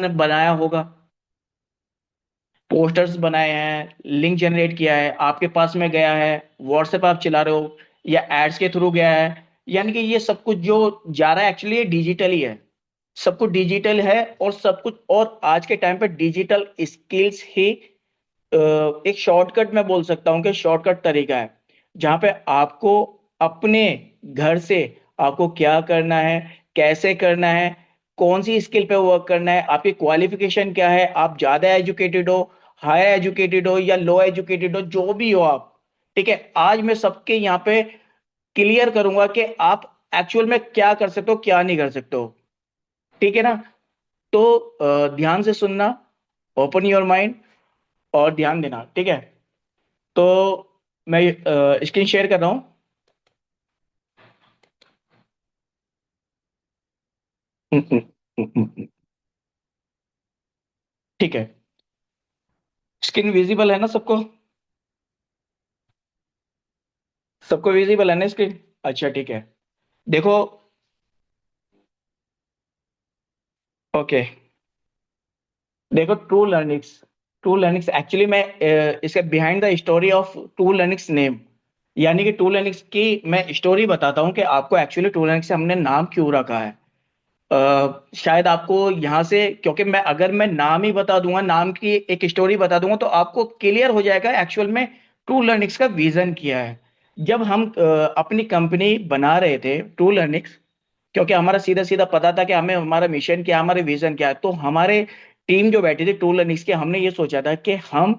बनाया होगा, पोस्टर्स बनाए हैं, लिंक जनरेट किया है, आपके पास में गया है, व्हाट्सएप आप चला रहे हो या एड्स के थ्रू गया है। यानी कि ये सब कुछ जो जा रहा है एक्चुअली ये डिजिटल ही है। सब कुछ डिजिटल है और सब कुछ, और आज के टाइम पे डिजिटल स्किल्स ही एक शॉर्टकट मैं बोल सकता हूँ कि शॉर्टकट तरीका है, जहाँ पे आपको अपने घर से आपको क्या करना है, कैसे करना है, कौन सी स्किल पे वर्क करना है, आपकी क्वालिफिकेशन क्या है, आप ज्यादा एजुकेटेड हो, हायर एजुकेटेड हो या लो एजुकेटेड हो, जो भी हो आप, ठीक है, आज मैं सबके यहाँ पे क्लियर करूंगा कि आप एक्चुअल में क्या कर सकते हो क्या नहीं कर सकते हो। ठीक है ना? तो ध्यान से सुनना, ओपन योर माइंड और ध्यान देना, ठीक है? तो मैं स्क्रीन शेयर कर रहा हूँ। ठीक है, स्क्रीन विजिबल है ना सबको? सबको विजिबल है ना स्क्रीन? अच्छा ठीक है। देखो, ओके, देखो true learnings, true learnings actually मैं इसके behind the story of true learnings name, यानी कि ट्रू लर्निंग्स की मैं स्टोरी बताता हूँ कि आपको एक्चुअली ट्रू लर्निंग्स से हमने नाम क्यों रखा है। शायद आपको यहाँ से, क्योंकि मैं अगर मैं नाम ही बता दूंगा, नाम की एक स्टोरी बता दूंगा, तो आपको क्लियर हो जाएगा एक्चुअल में ट्रू लर्निंग्स का विजन क्या है। जब हम अपनी कंपनी बना रहे थे ट्रू लर्निंग्स, क्योंकि हमारा सीधा सीधा पता था कि हमें हमारा मिशन क्या है, हमारे विजन क्या है, तो हमारे टीम जो बैठी थी टू लर्निंग्स की, हमने ये सोचा था कि हम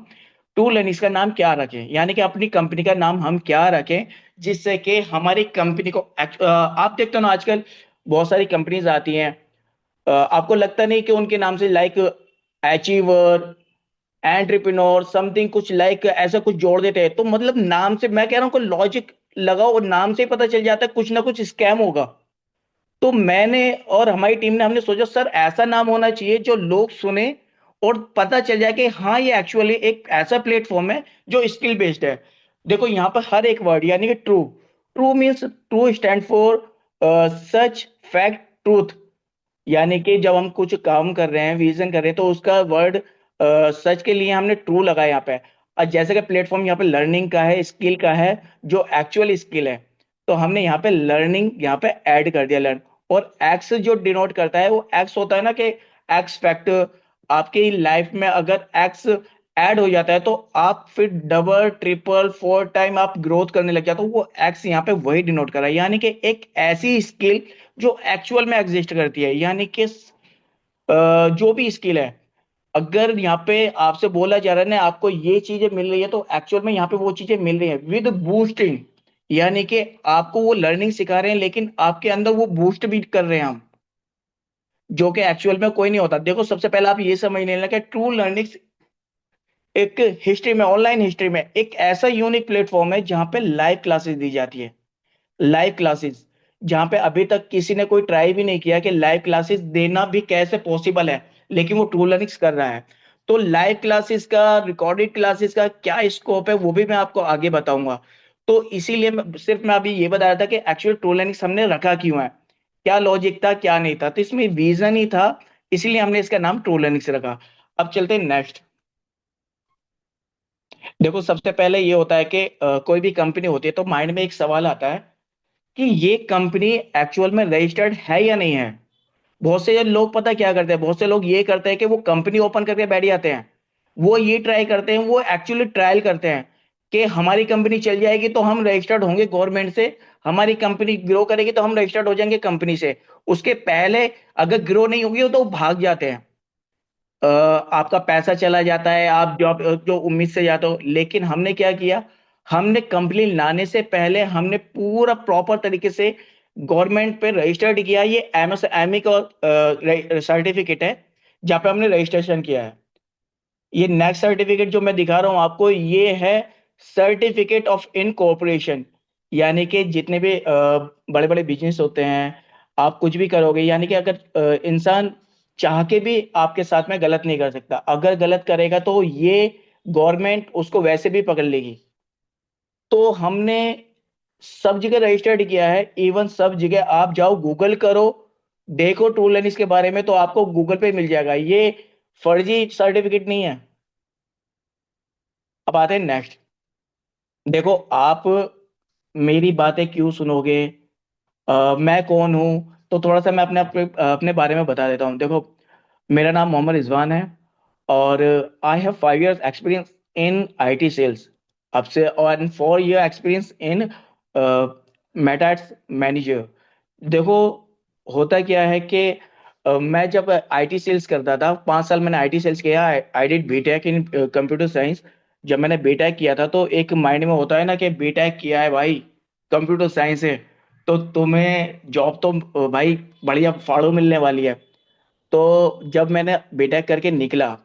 टू लर्निंग्स का नाम क्या रखें, यानी कि अपनी कंपनी का नाम हम क्या रखें, जिससे कि हमारी कंपनी को आप देखते हो ना आजकल बहुत सारी कंपनीज आती हैं, आपको लगता नहीं कि उनके नाम से लाइक अचीवर, एंटरप्रेन्योर समथिंग कुछ लाइक ऐसा कुछ जोड़ देते हैं, तो मतलब नाम से मैं कह रहा हूँ कोई लॉजिक लगाओ और नाम से ही पता चल जाता है कुछ ना कुछ स्कैम होगा। तो मैंने और हमारी टीम ने हमने सोचा सर ऐसा नाम होना चाहिए जो लोग सुने और पता चल जाए कि हाँ ये एक्चुअली एक ऐसा प्लेटफॉर्म है जो स्किल बेस्ड है। देखो यहाँ पर हर एक वर्ड, यानी कि true, true means true stand for such, fact, truth, यानी कि जब हम कुछ काम कर रहे हैं, विजन कर रहे हैं, तो उसका वर्ड सच के लिए हमने ट्रू लगा यहाँ पे। और जैसे कि प्लेटफॉर्म यहाँ पे लर्निंग का है, स्किल का है, जो एक्चुअल स्किल है, तो हमने यहाँ पे लर्निंग यहाँ पे ऐड कर दिया, लर्न। और एक्स जो डिनोट करता है वो एक्स होता है ना कि एक्स फैक्टर, आपकी लाइफ में अगर एक्स ऐड हो जाता है तो आप फिर डबल ट्रिपल फोर टाइम आप ग्रोथ करने लग जाते हो, वो एक्स यहाँ पे वही डिनोट कर रहा है, यानी कि एक ऐसी स्किल जो एक्चुअल में एग्जिस्ट करती है, यानी कि जो भी स्किल है, अगर यहाँ पे आपसे बोला जा रहा है ना आपको ये चीजें मिल रही है, तो एक्चुअल में यहाँ पे वो चीजें मिल रही है विद बूस्टिंग, यानी कि आपको वो लर्निंग सिखा रहे हैं लेकिन आपके अंदर वो बूस्ट भी कर रहे हैं हम, जो कि एक्चुअल में कोई नहीं होता। देखो सबसे पहले आप ये समझ लेना कि ट्रू लर्निंग एक हिस्ट्री में, ऑनलाइन हिस्ट्री में एक ऐसा यूनिक प्लेटफॉर्म है जहाँ पे लाइव क्लासेस दी जाती है, लाइव क्लासेस, जहां पे अभी तक किसी ने कोई ट्राई भी नहीं किया कि लाइव क्लासेस देना भी कैसे पॉसिबल है, लेकिन वो ट्रू लर्निंग्स कर रहा है। तो लाइव क्लासेस का, रिकॉर्डेड क्लासेस का क्या स्कोप है वो भी मैं आपको आगे बताऊंगा। तो इसीलिए सिर्फ मैं अभी ये बता रहा था कि एक्चुअल ट्रू लर्निंग्स हमने रखा क्यों है, क्या लॉजिक था क्या नहीं था, तो इसमें रीजन ही था, इसीलिए हमने इसका नाम ट्रू लर्निंग्स रखा। अब चलते हैं नेक्स्ट। देखो सबसे पहले ये होता है कि कोई भी कंपनी होती है तो माइंड में एक सवाल आता है कि ये कंपनी एक्चुअल में रजिस्टर्ड है या नहीं है। बहुत से लोग पता क्या करते हैं, बहुत से लोग ये करते हैं कि वो कंपनी ओपन करके बैठ जाते हैं, वो ये ट्राई करते हैं, वो एक्चुअली ट्रायल करते हैं कि हमारी कंपनी चल जाएगी तो हम रजिस्टर्ड होंगे गवर्नमेंट से, हमारी कंपनी ग्रो करेगी तो हम रजिस्टर्ड हो जाएंगे कंपनी से। उसके पहले अगर ग्रो नहीं होगी तो वो भाग जाते हैं, आपका पैसा चला जाता है, आप जॉब जो उम्मीद से जाते हो। लेकिन हमने क्या किया, हमने कंपनी लाने से पहले हमने पूरा प्रॉपर तरीके से गवर्नमेंट पे रजिस्टर्ड किया। ये एमएसएमई का सर्टिफिकेट है जहाँ पे हमने रजिस्ट्रेशन किया है। ये नेक्स्ट सर्टिफिकेट जो मैं दिखा रहा हूँ आपको, ये है सर्टिफिकेट ऑफ इनकॉर्पोरेशन, यानी कि जितने भी बड़े बड़े बिजनेस होते हैं, आप कुछ भी करोगे, यानी कि अगर इंसान चाह के भी आपके साथ में गलत नहीं कर सकता, अगर गलत करेगा तो ये गवर्नमेंट उसको वैसे भी पकड़ लेगी। तो हमने सब जगह रजिस्टर्ड किया है, इवन सब जगह आप जाओ गूगल करो, देखो टूल एंड इसके बारे में तो आपको गूगल पे मिल जाएगा, ये फर्जी सर्टिफिकेट नहीं है। अब आते हैं नेक्स्ट। देखो आप मेरी बातें क्यों सुनोगे, मैं कौन हूँ, तो थोड़ा सा मैं अपने बारे में बता देता हूँ। देखो मेरा नाम मोहम्मद रिजवान है, और I have 5 years experience in IT sales, अब से, और 4 year experience in Meta manager. देखो होता क्या है कि मैं जब आईटी सेल्स करता था, 5 साल मैंने आईटी सेल्स किया। I did BTech in computer science. जब मैंने बीटेक किया था तो एक माइंड में होता है ना कि बीटेक किया है भाई, कंप्यूटर साइंस है, तो तुम्हें जॉब तो भाई बढ़िया फाड़ो मिलने वाली है। तो जब मैंने बीटेक करके निकला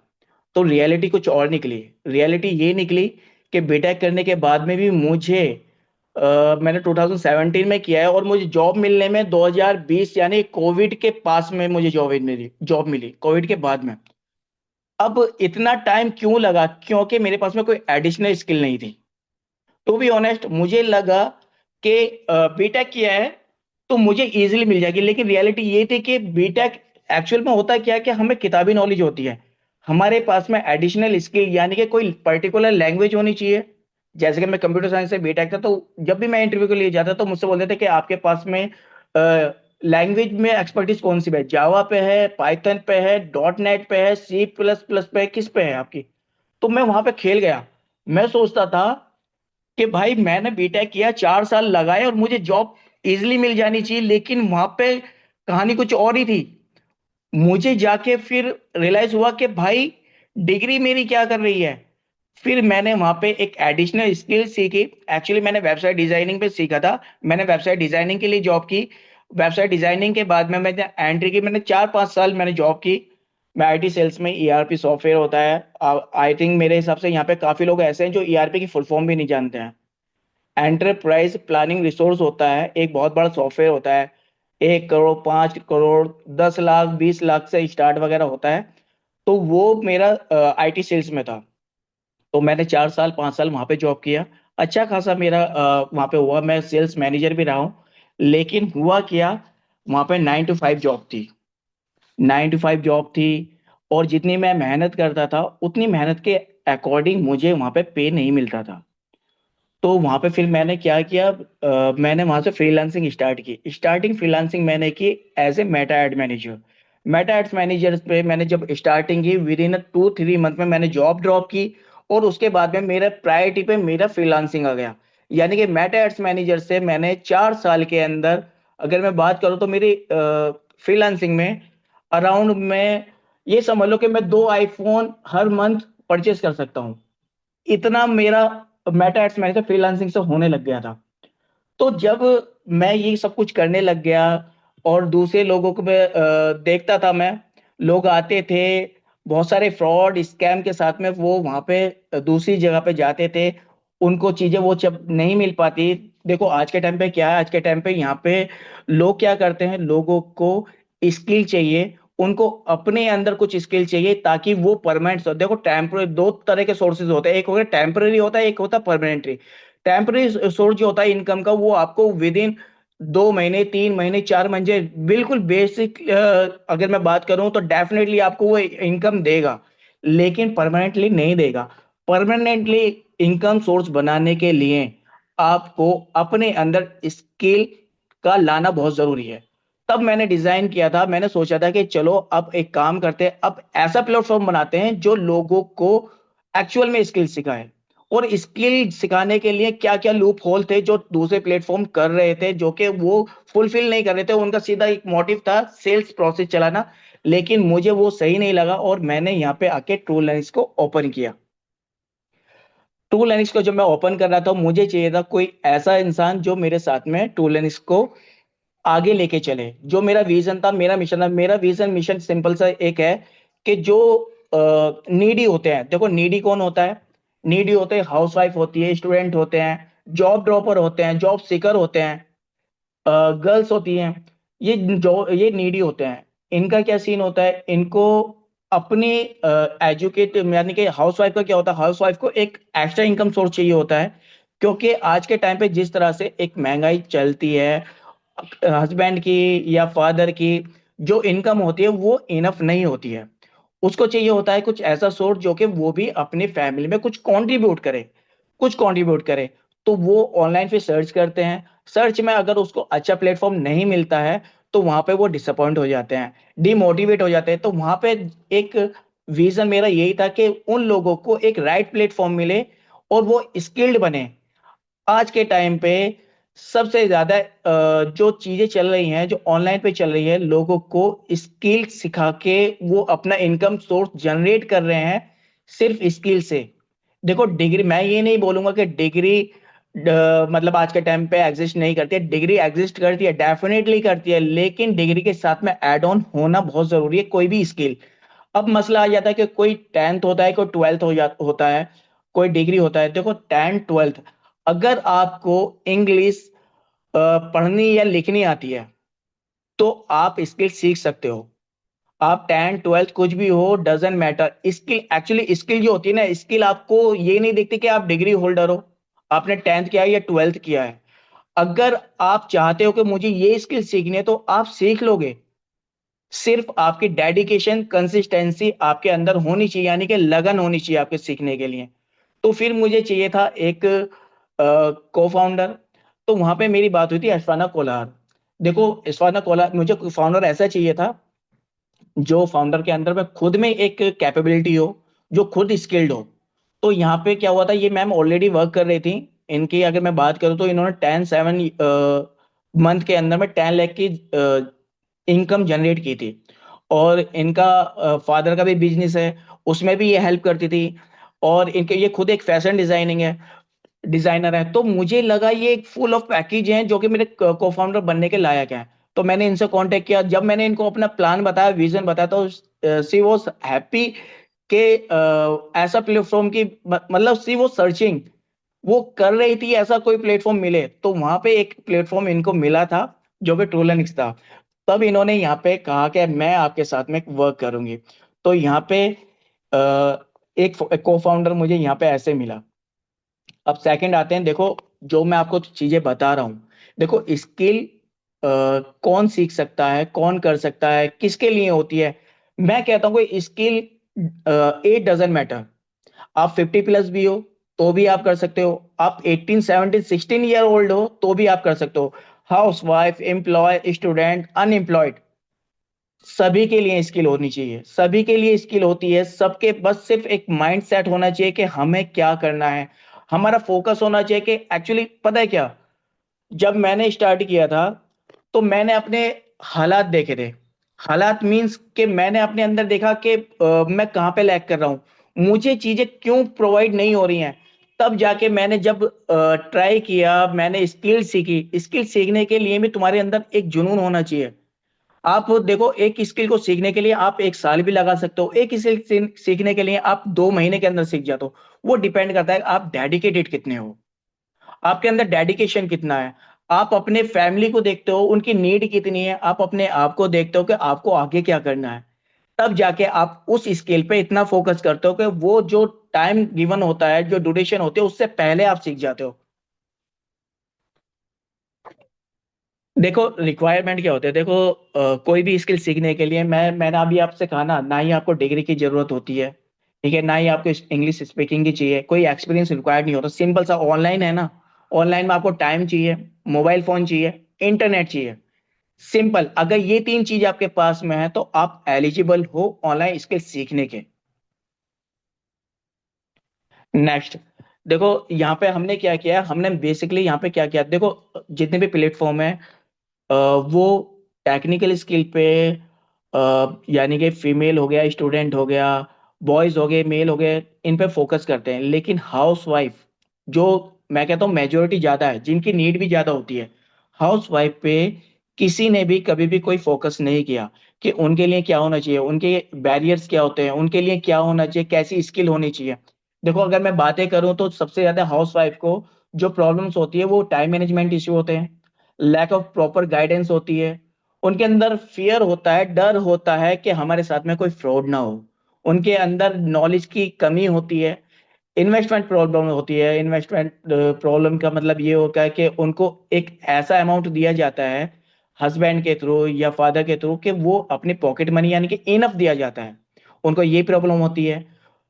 तो रियलिटी कुछ और निकली। रियलिटी ये निकली कि बीटेक करने के बाद में भी मुझे मैंने 2017 में किया है, और मुझे जॉब मिलने में 2020 यानी कोविड के पास में मुझे जॉब मिली कोविड के बाद में। अब इतना टाइम क्यों लगा, क्योंकि मेरे पास में कोई एडिशनल स्किल नहीं थी। टू बी ऑनेस्ट मुझे लगा कि बीटेक किया है तो मुझे इजीली मिल जाएगी, लेकिन रियलिटी ये थी कि बीटेक एक्चुअल में होता क्या है कि हमें किताबी नॉलेज होती है, हमारे पास में एडिशनल स्किल यानी कि कोई पर्टिकुलर लैंग्वेज होनी चाहिए। जैसे कि मैं कंप्यूटर साइंस से बीटेक था, तो जब भी मैं इंटरव्यू के लिए जाता तो मुझसे बोलते थे कि आपके पास में लैंग्वेज में एक्सपर्टीज कौन सी है, जावा पे है, पाइथन पे है, डॉट नेट पे है, C++ पे है, किस पे है आपकी। तो मैं वहां पे खेल गया। मैं सोचता था कि भाई मैंने बीटेक किया, 4 साल लगाए और मुझे जॉब इजिली मिल जानी चाहिए, लेकिन वहां पे कहानी कुछ और ही थी। मुझे जाके फिर रियलाइज हुआ कि भाई डिग्री मेरी क्या कर रही है। फिर मैंने वहां पे एक एडिशनल स्किल सीखी। एक्चुअली मैंने वेबसाइट डिजाइनिंग पे सीखा था, मैंने वेबसाइट डिजाइनिंग के लिए जॉब की। वेबसाइट डिजाइनिंग के बाद में मैंने एंट्री की, मैंने 4-5 साल मैंने जॉब की। मैं आईटी सेल्स में, ईआरपी सॉफ्टवेयर होता है, आई थिंक मेरे हिसाब से यहाँ पे काफी लोग ऐसे हैं जो ईआरपी की फुल फॉर्म भी नहीं जानते हैं। एंटरप्राइज प्लानिंग रिसोर्स होता है, एक बहुत बड़ा सॉफ्टवेयर होता है। 1 करोड़, 5 करोड़, 10 लाख, 20 लाख से स्टार्ट वगैरह होता है। तो वो मेरा आईटी सेल्स में था। तो मैंने 4 साल 5 साल वहां पे जॉब किया। अच्छा खासा मेरा वहां पे हुआ, मैं सेल्स मैनेजर भी रहा हूँ। लेकिन हुआ क्या, वहां पे 9 to 5 जॉब थी। 9 to 5 जॉब थी, और जितनी मैं मेहनत करता था उतनी मेहनत के अकॉर्डिंग मुझे वहां पे पे नहीं मिलता था। तो वहां पे फिर मैंने क्या किया, मैंने वहां से फ्रीलांसिंग स्टार्ट की। स्टार्टिंग फ्रीलांसिंग मैंने की as a Meta ad manager. Meta ads manager पे मैंने जब स्टार्टिंग की, विद इन 2-3 मंथ में मैंने जॉब ड्रॉप की। और उसके बाद में मेरा प्रायोरिटी पे मेरा फ्रीलांसिंग आ गया। यानी कि मेटा एड्स मैनेजर से मैंने 4 साल के अंदर, अगर मैं बात करूँ तो मेरी फ्रीलांसिंग में अराउंड में ये समझ लो कि मैं 2 आईफोन हर मंथ परचेस कर सकता हूँ। इतना मेरा मेटा एड्स मैनेजर फ्रीलांसिंग से होने लग गया था। तो जब मैं ये सब कुछ करने लग गया, और दूसरे लोगों को मैं देखता था, मैं लोग आते थे बहुत सारे फ्रॉड स्कैम के साथ में, वो वहां पे दूसरी जगह पे जाते थे, उनको चीजें वो जब नहीं मिल पाती। देखो आज के टाइम पे क्या है, आज के टाइम पे यहाँ पे लोग क्या करते हैं, लोगों को स्किल चाहिए, उनको अपने अंदर कुछ स्किल चाहिए ताकि वो परमानेंट। देखो टेम्पररी दो तरह के सोर्सेज होते हैं, एक हो गया टेम्पररी होता है, एक होता है परमानेंटरी। टेम्पररी सोर्स जो होता है इनकम का, वो आपको विद इन 2 महीने, 3 महीने, 4 महीने, बिल्कुल बेसिक अगर मैं बात करूं तो डेफिनेटली आपको वो इनकम देगा, लेकिन परमानेंटली नहीं देगा। परमानेंटली इनकम सोर्स बनाने के लिए आपको अपने अंदर स्किल का लाना बहुत जरूरी है। तब मैंने डिजाइन किया था, मैंने सोचा था कि चलो अब एक काम करते हैं, अब ऐसा प्लेटफॉर्म बनाते हैं जो लोगों को एक्चुअल में स्किल सिखाए। और स्किल सिखाने के लिए क्या क्या लूप होल थे जो दूसरे प्लेटफॉर्म कर रहे थे, जो कि वो फुलफिल नहीं कर रहे थे। उनका सीधा एक मोटिव था सेल्स प्रोसेस चलाना, लेकिन मुझे वो सही नहीं लगा, और मैंने यहाँ पे आके ट्रू लाइन्स को ओपन किया। ट्रू लाइन्स को जब मैं ओपन कर रहा था, मुझे चाहिए था कोई ऐसा इंसान जो मेरे साथ में ट्रू लाइन्स को आगे लेके चले। जो मेरा विजन था, मेरा मिशन था, मेरा विजन मिशन सिंपल सा एक है कि जो नीडी होते हैं, देखो नीडी कौन होता है, नीडी होते हैं हाउसवाइफ होती है, स्टूडेंट होते हैं, जॉब ड्रॉपर होते हैं, जॉब सीकर होते हैं, गर्ल्स होती हैं। ये जो ये नीडी होते हैं, इनका क्या सीन होता है, इनको अपनी एजुकेट यानी कि हाउसवाइफ का क्या होता है, हाउसवाइफ को एक एक्स्ट्रा इनकम सोर्स चाहिए होता है। क्योंकि आज के टाइम पे जिस तरह से एक महंगाई चलती है, हस्बैंड की या फादर की जो इनकम होती है वो इनफ नहीं होती है। उसको चाहिए होता है कुछ ऐसा सोर्स जो कि वो भी अपनी फैमिली में कुछ कंट्रीब्यूट करे। तो वो ऑनलाइन पे सर्च करते हैं। सर्च में अगर उसको अच्छा प्लेटफॉर्म नहीं मिलता है तो वहां पे वो डिसअपॉइंट हो जाते हैं, डिमोटिवेट हो जाते हैं। तो वहां पे एक विजन मेरा यही था कि उन लोगों को एक राइट प्लेटफॉर्म मिले और वो स्किल्ड बने। आज के टाइम पे सबसे ज्यादा जो चीजें चल रही हैं, जो ऑनलाइन पे चल रही है, लोगों को स्किल सिखा के वो अपना इनकम सोर्स जनरेट कर रहे हैं सिर्फ स्किल से। देखो डिग्री, मैं ये नहीं बोलूंगा कि डिग्री मतलब आज के टाइम पे एग्जिस्ट नहीं करती है। डिग्री एग्जिस्ट करती है, डेफिनेटली करती है, लेकिन डिग्री के साथ में एड ऑन होना बहुत जरूरी है कोई भी स्किल। अब मसला आ जाता है कि कोई टेंथ होता है, कोई ट्वेल्थ होता है, कोई डिग्री होता है। देखो टेंथ ट्वेल्थ, अगर आपको इंग्लिश पढ़नी या लिखनी आती है तो आप स्किल सीख सकते हो। आप टेंथ ट्वेल्थ कुछ भी हो, doesn't matter. Skill, actually skill जो होती है ना, स्किल आपको ये नहीं देखती कि आप डिग्री होल्डर हो, आपने टेंथ किया है या ट्वेल्थ किया है। अगर आप चाहते हो कि मुझे ये स्किल सीखनी है तो आप सीख लोगे। सिर्फ आपकी डेडिकेशन, कंसिस्टेंसी आपके अंदर होनी चाहिए, यानी कि लगन होनी चाहिए आपके सीखने के लिए। तो फिर मुझे चाहिए था एक को फाउंडर। तो वहां पे मेरी बात हुई थी अशफाना कोलार। देखो अशफाना कोलार, मुझे फाउंडर ऐसा चाहिए था जो फाउंडर के अंदर में खुद में एक कैपेबिलिटी हो, जो खुद स्किल्ड हो। तो यहाँ पे क्या हुआ था, ये मैम ऑलरेडी वर्क कर रही थी। इनकी अगर मैं बात करूँ तो इन्होंने 10 7 मंथ के अंदर में 10 लाख की इनकम जनरेट की थी। और इनका फादर का भी बिजनेस है, उसमें भी ये हेल्प करती थी। और इनके ये खुद एक फैशन डिजाइनर है। तो मुझे लगा ये एक फुल ऑफ पैकेज है जो कि मेरे को फाउंडर बनने के लायक है। तो मैंने इनसे कांटेक्ट किया। जब मैंने इनको अपना प्लान बताया, विजन बताया, तो सी वॉज हैप्पी कि ऐसा प्लेटफॉर्म की मतलब सी वो सर्चिंग, वो कर रही थी ऐसा कोई प्लेटफॉर्म मिले। तो वहां पे एक प्लेटफॉर्म इनको मिला था जो कि ट्रूलेनिक्स था। तब इन्होंने यहाँ पे कहा कि मैं आपके साथ में वर्क करूंगी। तो यहाँ पे एक को फाउंडर मुझे यहाँ पे ऐसे मिला। अब सेकंड आते हैं। देखो जो मैं आपको चीजें बता रहा हूँ, देखो स्किल कौन सीख सकता है, कौन कर सकता है, किसके लिए होती है। मैं कहता हूँ कोई स्किल एज डजेंट मैटर। आप 50 प्लस भी हो तो भी आप कर सकते हो, आप 18 17 16 ईयर ओल्ड हो तो भी आप कर सकते हो। Housewife, employ, student, unemployed, सभी के लिए स्किल होनी चाहिए। सभी के लिए स्किल होती है। सबके बस सिर्फ एक माइंड सेट होना चाहिए कि हमें क्या करना है। हमारा फोकस होना चाहिए कि एक्चुअली पता है क्या, जब मैंने स्टार्ट किया था तो मैंने अपने हालात देखे थे। हालात मींस कि मैंने अपने अंदर देखा कि मैं कहाँ पे लैग कर रहा हूँ, मुझे चीजें क्यों प्रोवाइड नहीं हो रही हैं। तब जाके मैंने जब ट्राई किया, मैंने स्किल सीखी। स्किल सीखने के लिए भी तुम्हारे अंदर एक जुनून होना चाहिए। आप देखो एक स्किल को सीखने के लिए आप 1 साल भी लगा सकते हो, एक स्किल सीखने के लिए आप 2 महीने के अंदर सीख जाते हो। वो डिपेंड करता है आप डेडिकेटेड कितने हो, आपके अंदर डेडिकेशन कितना है। आप अपने फैमिली को देखते हो, उनकी नीड कितनी है, आप अपने आप को देखते हो कि आपको आगे क्या करना है। तब जाके आप उस स्किल पे इतना फोकस करते हो कि वो जो टाइम गिवन होता है, जो ड्यूरेशन होती है, उससे पहले आप सीख जाते हो। देखो रिक्वायरमेंट क्या होते हैं, देखो कोई भी स्किल सीखने के लिए मैंने अभी आपसे कहा ना ही आपको डिग्री की जरूरत होती है, ठीक है, ना ही आपको इंग्लिश स्पीकिंग की चाहिए, कोई एक्सपीरियंस रिक्वायर्ड नहीं होता। सिंपल सा ऑनलाइन है ना, ऑनलाइन में आपको टाइम चाहिए, मोबाइल फोन चाहिए, इंटरनेट चाहिए। सिंपल, अगर ये 3 चीज आपके पास में है तो आप एलिजिबल हो ऑनलाइन स्किल सीखने के। नेक्स्ट, देखो यहाँ पे हमने क्या किया, हमने बेसिकली यहाँ पे क्या किया, देखो जितने भी प्लेटफॉर्म है अ, वो टेक्निकल स्किल पे यानी कि फीमेल हो गया, स्टूडेंट हो गया, बॉयज हो गए, मेल हो गए, इन पे फोकस करते हैं। लेकिन हाउस वाइफ, जो मैं कहता हूँ मेजोरिटी ज्यादा है, जिनकी नीड भी ज्यादा होती है, हाउस वाइफ पे किसी ने भी कभी भी कोई फोकस नहीं किया कि उनके लिए क्या होना चाहिए, उनके बैरियर्स क्या होते हैं, उनके लिए क्या होना चाहिए, कैसी स्किल होनी चाहिए। देखो अगर मैं बातें करूं तो सबसे ज्यादा हाउस वाइफ को जो प्रॉब्लम्स होती है वो टाइम मैनेजमेंट इश्यू होते हैं, लैक ऑफ प्रॉपर गाइडेंस होती है, उनके अंदर फियर होता है, डर होता है कि हमारे साथ में कोई फ्रॉड ना हो, उनके अंदर नॉलेज की कमी होती है, इन्वेस्टमेंट प्रॉब्लम होती है। इन्वेस्टमेंट प्रॉब्लम का मतलब ये होता है कि उनको एक ऐसा अमाउंट दिया जाता है हस्बैंड के थ्रू या फादर के थ्रू कि वो अपनी पॉकेट मनी यानी कि इनफ दिया जाता है, उनको ये प्रॉब्लम होती है।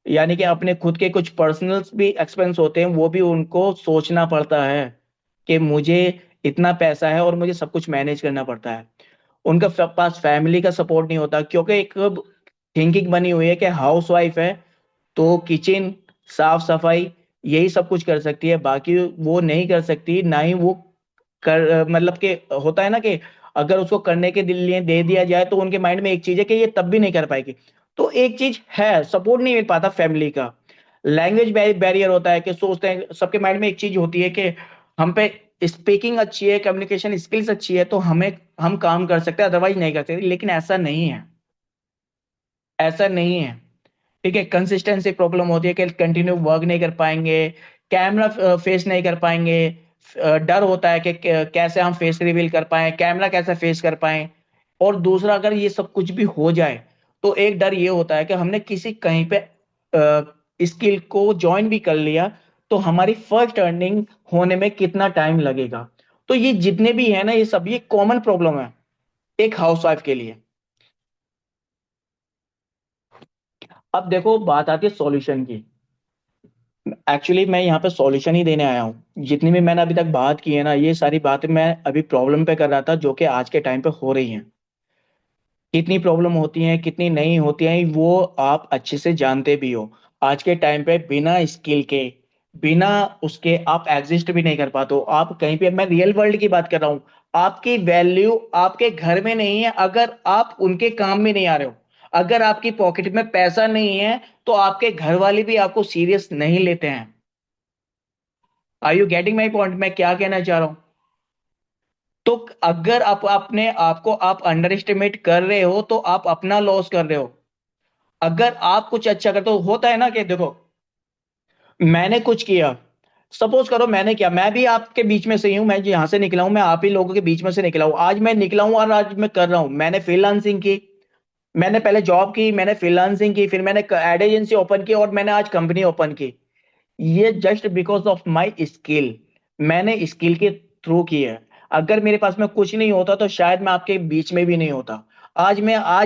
यानी कि अपने खुद के कुछ पर्सनल भी एक्सपेंस होते हैं, वो भी उनको सोचना पड़ता है कि मुझे इतना पैसा है और मुझे सब कुछ मैनेज करना पड़ता है। उनका पास फैमिली का सपोर्ट नहीं होता, क्योंकि एक थिंकिंग बनी हुई है कि हाउस वाइफ है तो किचन, साफ सफाई, यही सब कुछ कर सकती है, बाकी वो नहीं कर सकती। ना ही वो कर मतलब कि होता है ना कि अगर उसको करने के लिए दे दिया जाए तो उनके माइंड में एक चीज है कि ये तब भी नहीं कर पाएगी। तो एक चीज है, सपोर्ट नहीं मिल पाता फैमिली का। लैंग्वेज बैरियर होता है कि सोचते हैं, सबके माइंड में एक चीज होती है कि हम पे स्पीकिंग अच्छी है, कम्युनिकेशन स्किल्स अच्छी है तो हम काम कर सकते हैं, अदरवाइज नहीं कर सकते। लेकिन ऐसा नहीं है, ऐसा नहीं है। ठीक है, कंसिस्टेंसी प्रॉब्लम होती है कि कंटिन्यू वर्क नहीं कर पाएंगे, कैमरा फेस नहीं कर पाएंगे। डर होता है कि कैसे हम फेस रिवील कर पाए, कैमरा कैसे फेस कर पाए। और दूसरा, अगर ये सब कुछ भी हो जाए तो एक डर ये होता है कि हमने किसी कहीं पे स्किल को ज्वाइन भी कर लिया तो हमारी फर्स्ट अर्निंग होने में कितना टाइम लगेगा। तो ये जितने भी है ना, ये सब ये कॉमन प्रॉब्लम है एक हाउसवाइफ के लिए। अब देखो, बात आती है सॉल्यूशन की। एक्चुअली मैं यहाँ पे सॉल्यूशन ही देने आया हूँ। जितनी भी मैंने अभी तक बात की है ना, ये सारी बातें मैं अभी प्रॉब्लम पे कर रहा था जो कि आज के टाइम पे हो रही हैं। कितनी प्रॉब्लम होती हैं कितनी नहीं होती हैं वो आप अच्छे से जानते भी हो। आज के टाइम पे बिना स्किल के, बिना उसके आप एग्जिस्ट भी नहीं कर पाते हो। आप कहीं पे, मैं रियल वर्ल्ड की बात कर रहा हूँ, आपकी वैल्यू आपके घर में नहीं है अगर आप उनके काम में नहीं आ रहे हो। अगर आपकी पॉकेट में पैसा नहीं है तो आपके घर वाले भी आपको सीरियस नहीं लेते हैं। Are you getting my point, मैं क्या कहना चाह रहा हूं? तो अगर आप अपने आप को आप अंडर एस्टिमेट कर रहे हो तो आप अपना लॉस कर रहे हो। अगर आप कुछ अच्छा करते हो, होता है ना कि देखो, मैंने कुछ किया, सपोज करो मैंने किया, मैं भी आपके बीच में से ही हूं, मैं यहां से निकला हूं, मैं आप ही लोगों के बीच में से निकला हूं। आज मैं निकला हूं और आज मैं कर रहा हूं, मैंने फ्रीलांसिंग की, मैंने पहले जॉब की, मैंने फ्रीलांसिंग की, फिर मैंने एड एजेंसी ओपन की और मैंने आज कंपनी ओपन की। ये just because of my skill, मैंने स्किल के थ्रू की है। अगर मेरे पास में कुछ नहीं होता तो शायद मैं आपके बीच में भी नहीं होता। आज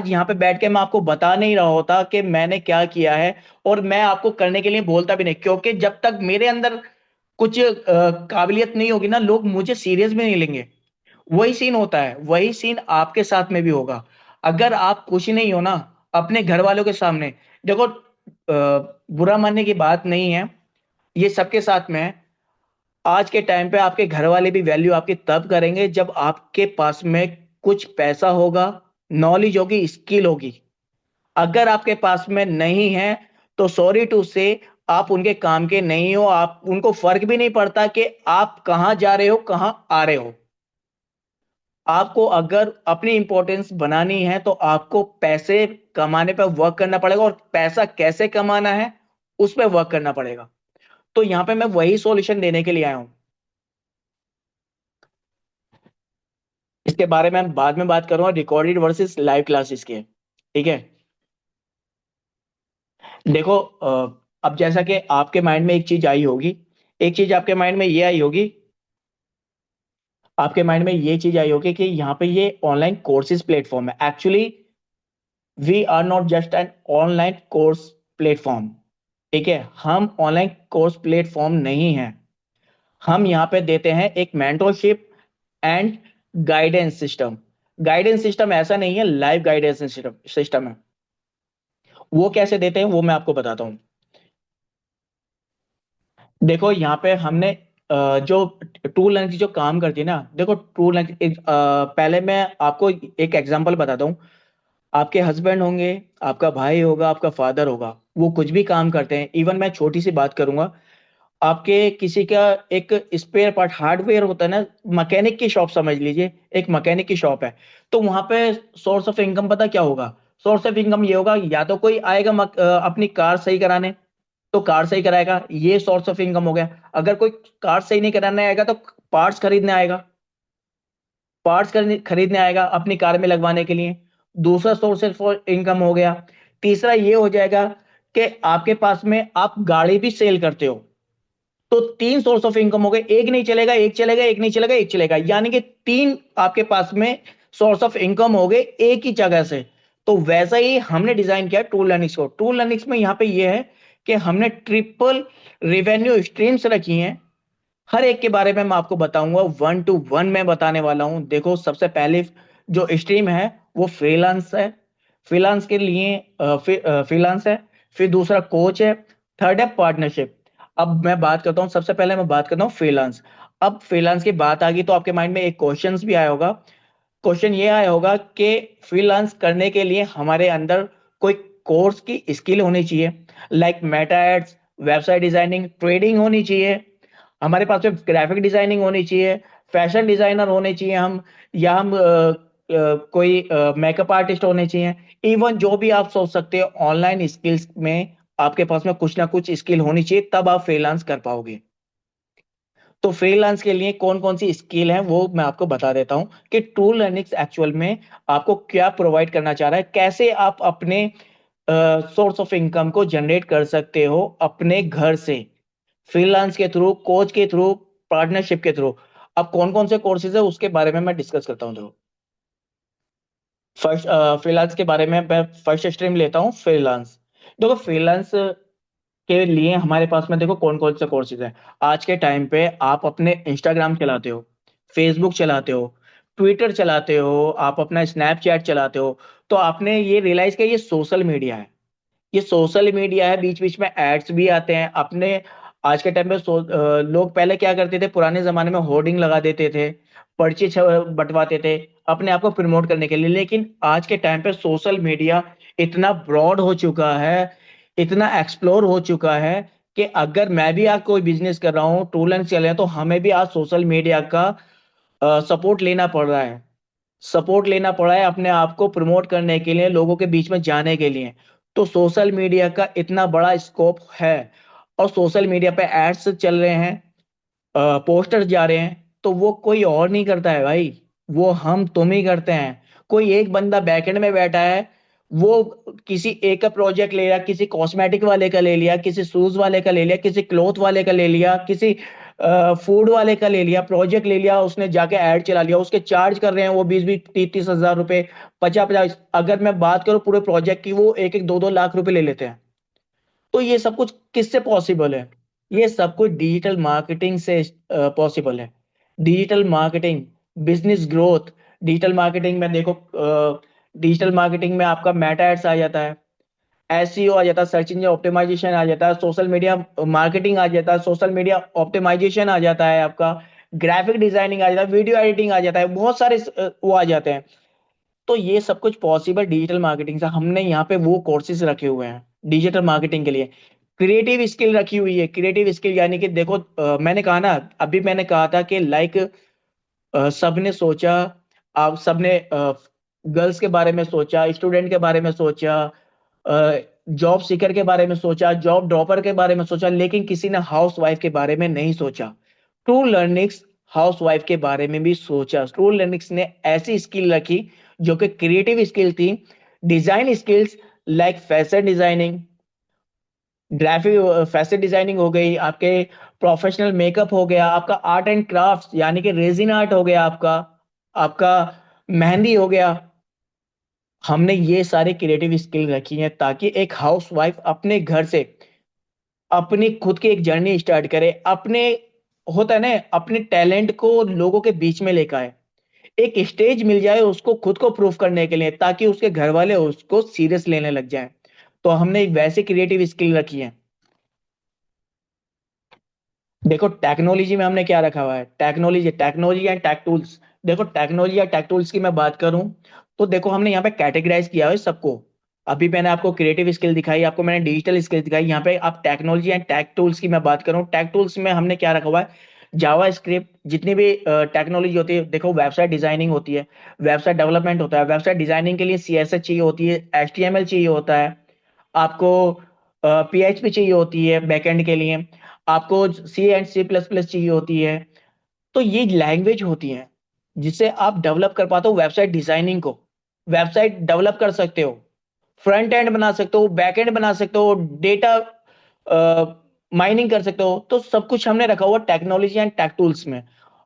यहाँ पे बैठ के मैं आपको बता नहीं रहा होता कि मैंने क्या किया है। और मैं आपको करने के लिए बोलता भी नहीं, क्योंकि जब तक मेरे अंदर कुछ काबिलियत नहीं होगी ना, लोग मुझे सीरियस भी नहीं लेंगे। वही सीन होता है, वही सीन आपके साथ में भी होगा। अगर आप खुश नहीं हो ना अपने घर वालों के सामने, देखो बुरा मानने की बात नहीं है, ये सबके साथ में है। आज के टाइम पे आपके घर वाले भी वैल्यू आपकी तब करेंगे जब आपके पास में कुछ पैसा होगा, नॉलेज होगी, स्किल होगी। अगर आपके पास में नहीं है तो सॉरी टू से, आप उनके काम के नहीं हो। आप उनको फर्क भी नहीं पड़ता कि आप कहां जा रहे हो कहां आ रहे हो। आपको अगर अपनी इंपॉर्टेंस बनानी है तो आपको पैसे कमाने पर वर्क करना पड़ेगा, और पैसा कैसे कमाना है उस पर वर्क करना पड़ेगा। तो यहां पे मैं वही सॉल्यूशन देने के लिए आया हूं। इसके बारे में हम बाद में बात करूंगा, रिकॉर्डेड वर्सेस लाइव क्लासेस के। ठीक है। देखो अब जैसा कि आपके माइंड में एक चीज आई होगी, एक चीज आपके माइंड में ये आई होगी, आपके माइंड में ये चीज आई होगी कि यहाँ पे ये ऑनलाइन कोर्सेज प्लेटफॉर्म है। Actually we are not just an online course platform. ठीक है, हम ऑनलाइन कोर्स प्लेटफॉर्म नहीं है। हम यहाँ पे देते हैं एक mentorship and guidance system. Guidance system ऐसा नहीं है, लाइव गाइडेंस सिस्टम है। वो कैसे देते हैं वो मैं आपको बताता हूँ। देखो यहाँ पे हमने जो टूल एंड जो काम करती है ना, देखो टूल एंड पहले मैं आपको एक एग्जांपल बताता हूँ। आपके हस्बैंड होंगे, आपका भाई होगा, आपका फादर होगा, वो कुछ भी काम करते हैं। इवन मैं छोटी सी बात करूंगा, आपके किसी का एक स्पेयर पार्ट हार्डवेयर होता है ना, मैकेनिक की शॉप समझ लीजिए, एक मैकेनिक की शॉप है। तो वहां पे सोर्स ऑफ इनकम पता क्या होगा? सोर्स ऑफ इनकम ये होगा, या तो कोई आएगा अपनी कार सही कराने तो कार सही कराएगा, ये सोर्स ऑफ इनकम हो गया। अगर कोई कार सही नहीं कराने आएगा तो पार्ट्स खरीदने आएगा, पार्ट्स खरीदने आएगा अपनी कार में लगवाने के लिए, दूसरा सोर्स ऑफ इनकम हो गया। तीसरा ये हो जाएगा कि आपके पास में आप गाड़ी भी सेल करते हो। तो तीन सोर्स ऑफ इनकम हो गए, एक नहीं चलेगा, एक चलेगा, एक नहीं चलेगा, एक चलेगा, यानी कि तीन आपके पास में सोर्स ऑफ इनकम हो गए एक ही जगह से। तो वैसा ही हमने डिजाइन किया टूल लर्निंग्स को। टूल लर्निंग्स में यहाँ पे ये है कि हमने ट्रिपल रेवेन्यू स्ट्रीम्स रखी हैं। हर एक के बारे में मैं आपको बताऊंगा, 1 to 1 मैं बताने वाला हूं। देखो, सबसे पहले जो स्ट्रीम है वो फ्रीलांस है, फ्रीलांस के लिए फ्रीलांस है। फिर दूसरा कोच है, थर्ड है पार्टनरशिप। अब मैं बात करता हूं, सबसे पहले मैं बात करता हूं फ्रीलांस। अब फ्रीलांस की बात आ गई तो आपके माइंड में एक क्वेश्चन भी आया होगा। क्वेश्चन ये आया होगा कि फ्रीलांस करने के लिए हमारे अंदर कोई कोर्स की स्किल होनी चाहिए, like Meta ads, website designing, trading होनी चाहिए, हमारे पास में ग्राफिक डिजाइनिंग होनी चाहिए, फैशन डिजाइनर होने चाहिए हम, या हम कोई मेकअप आर्टिस्ट होने चाहिए। इवन जो भी आप सोच सकते हो ऑनलाइन स्किल्स में आपके पास में कुछ ना कुछ स्किल होनी चाहिए, तब आप फ्रीलांस कर पाओगे। तो फ्रीलांस के लिए कौन कौन सी स्किल है वो मैं आपको बता देता हूं कि टूल लर्निंग्स एक्चुअल में आपको क्या प्रोवाइड करना चाह रहा है, कैसे आप अपने सोर्स ऑफ इनकम को जनरेट कर सकते हो अपने घर से, फ्रीलांस के थ्रू, कोच के थ्रू, पार्टनरशिप के थ्रू। अब कौन कौन से कोर्सेज है उसके बारे में मैं डिस्कस करता हूँ। देखो, फर्स्ट फ्रीलांस के बारे में मैं फर्स्ट स्ट्रीम लेता हूँ, फ्रीलांस। देखो, फ्रीलांस के लिए हमारे पास में देखो कौन कौन से कोर्सेज हैं। आज के टाइम पे आप अपने इंस्टाग्राम चलाते हो, फेसबुक चलाते हो, ट्विटर चलाते हो, आप अपना स्नैपचैट चलाते हो, तो आपने ये रियलाइज किया ये सोशल मीडिया है। ये सोशल मीडिया है, बीच बीच में एड्स भी आते हैं अपने। आज के टाइम पे लोग पहले क्या करते थे, पुराने जमाने में होर्डिंग लगा देते थे, पर्चे बंटवाते थे अपने आप को प्रमोट करने के लिए। लेकिन आज के टाइम पे सोशल मीडिया इतना ब्रॉड हो चुका है, इतना एक्सप्लोर हो चुका है कि अगर मैं भी आज कोई बिजनेस कर रहा हूँ, टूल एंड चल रहे हैं, तो हमें भी आज सोशल मीडिया का सपोर्ट लेना पड़ रहा है, सपोर्ट लेना पड़ा है अपने आप को प्रमोट करने के लिए, लोगों के बीच में जाने के लिए। तो सोशल मीडिया का इतना बड़ा स्कोप है, और सोशल मीडिया पे एड्स चल रहे हैं, पोस्टर्स जा रहे हैं, तो वो कोई और नहीं करता है भाई, वो हम तुम ही करते हैं। कोई एक बंदा बैकएंड में बैठा है, वो किसी एक का प्रोजेक्ट ले लिया, किसी कॉस्मेटिक वाले का ले लिया, किसी शूज वाले का ले लिया, किसी क्लोथ वाले का ले लिया, किसी फूड वाले का ले लिया, प्रोजेक्ट ले लिया, उसने जाके ऐड चला लिया, उसके चार्ज कर रहे हैं वो 20-20 30-30 हजार रुपए, 50-50। अगर मैं बात करूं पूरे प्रोजेक्ट की, वो 1-1 2-2 लाख रुपए ले लेते हैं। तो ये सब कुछ किससे पॉसिबल है? ये सब कुछ डिजिटल मार्केटिंग से पॉसिबल है। Digital marketing, business growth. Digital marketing में देखो, डिजिटल मार्केटिंग में आपका मेटा एड्स आ जाता है, एसईओ आ जाता है, सर्च इंजन ऑप्टिमाइजेशन आ जाता है, सोशल मीडिया मार्केटिंग आ जाता है, सोशल मीडिया ऑप्टिमाइजेशन आ जाता है आपका, ग्राफिक डिजाइनिंग आ जाता है, वीडियो एडिटिंग आ जाता है, बहुत सारे वो आ जाते हैं। तो ये सब कुछ पॉसिबल डिजिटल मार्केटिंग से। हमने यहाँ पे वो कोर्सेज रखे हुए हैं डिजिटल मार्केटिंग के लिए। क्रिएटिव स्किल रखी हुई है, क्रिएटिव स्किल यानी कि देखो, मैंने कहा ना, अभी मैंने कहा था कि लाइक सबने सोचा, आप सबने गर्ल्स के बारे में सोचा, स्टूडेंट के बारे में सोचा, जॉब सीकर के बारे में सोचा, जॉब ड्रॉपर के बारे में सोचा, लेकिन किसी ने हाउस वाइफ के बारे में नहीं सोचा। ट्रू लर्निंग्स हाउस वाइफ के बारे में भी सोचा। ट्रू लर्निंग्स ने ऐसी स्किल रखी जो कि क्रिएटिव स्किल थी, design skills, like fashion designing, graphic fashion designing हो गई आपके, प्रोफेशनल मेकअप हो गया आपका, आर्ट एंड क्राफ्ट यानी कि रेजिन आर्ट हो गया आपका, आपका मेहंदी हो गया। हमने ये सारे क्रिएटिव स्किल रखी हैं ताकि एक हाउस वाइफ अपने घर से अपनी खुद की एक जर्नी स्टार्ट करे, अपने, होता है ना, अपने टैलेंट को लोगों के बीच में लेकर आए, एक स्टेज मिल जाए उसको खुद को प्रूफ करने के लिए, ताकि उसके घर वाले उसको सीरियस लेने लग जाएं। तो हमने एक वैसी क्रिएटिव स्किल रखी है। देखो, टेक्नोलॉजी में हमने क्या रखा हुआ है, technology, technology and tech tools. देखो, टेक्नोलॉजी या टेक टूल्स की मैं बात करूं, तो देखो हमने यहाँ पे कैटेगराइज किया है सबको। अभी मैंने आपको क्रिएटिव स्किल दिखाई, आपको मैंने डिजिटल स्किल दिखाई, यहाँ पे आप टेक्नोलॉजी एंड टेक टूल्स की मैं बात करूं, टेक टूल्स में हमने क्या रखा हुआ है, जावा स्क्रिप्ट, जितनी भी टेक्नोलॉजी होती है। देखो, वेबसाइट डिजाइनिंग होती है, वेबसाइट डेवलपमेंट होता है, वेबसाइट डिजाइनिंग के लिए सीएसएस चाहिए होती है, एचटीएमएल चाहिए होता है आपको, पीएचपी चाहिए होती है बैकएंड के लिए, आपको सी एंड सी प्लस प्लस चाहिए होती है। तो ये लैंग्वेज होती है जिससे आप डेवलप कर पाते हो वेबसाइट डिजाइनिंग को। वेबसाइट डेवलप कर सकते हो, फ्रंट एंड बना सकते हो, बैक एंड बना सकते हो, डेटा माइनिंग कर सकते हो, तो सब कुछ हमने रखा हुआ टेक्नोलॉजी एंड टेक टूल्स में।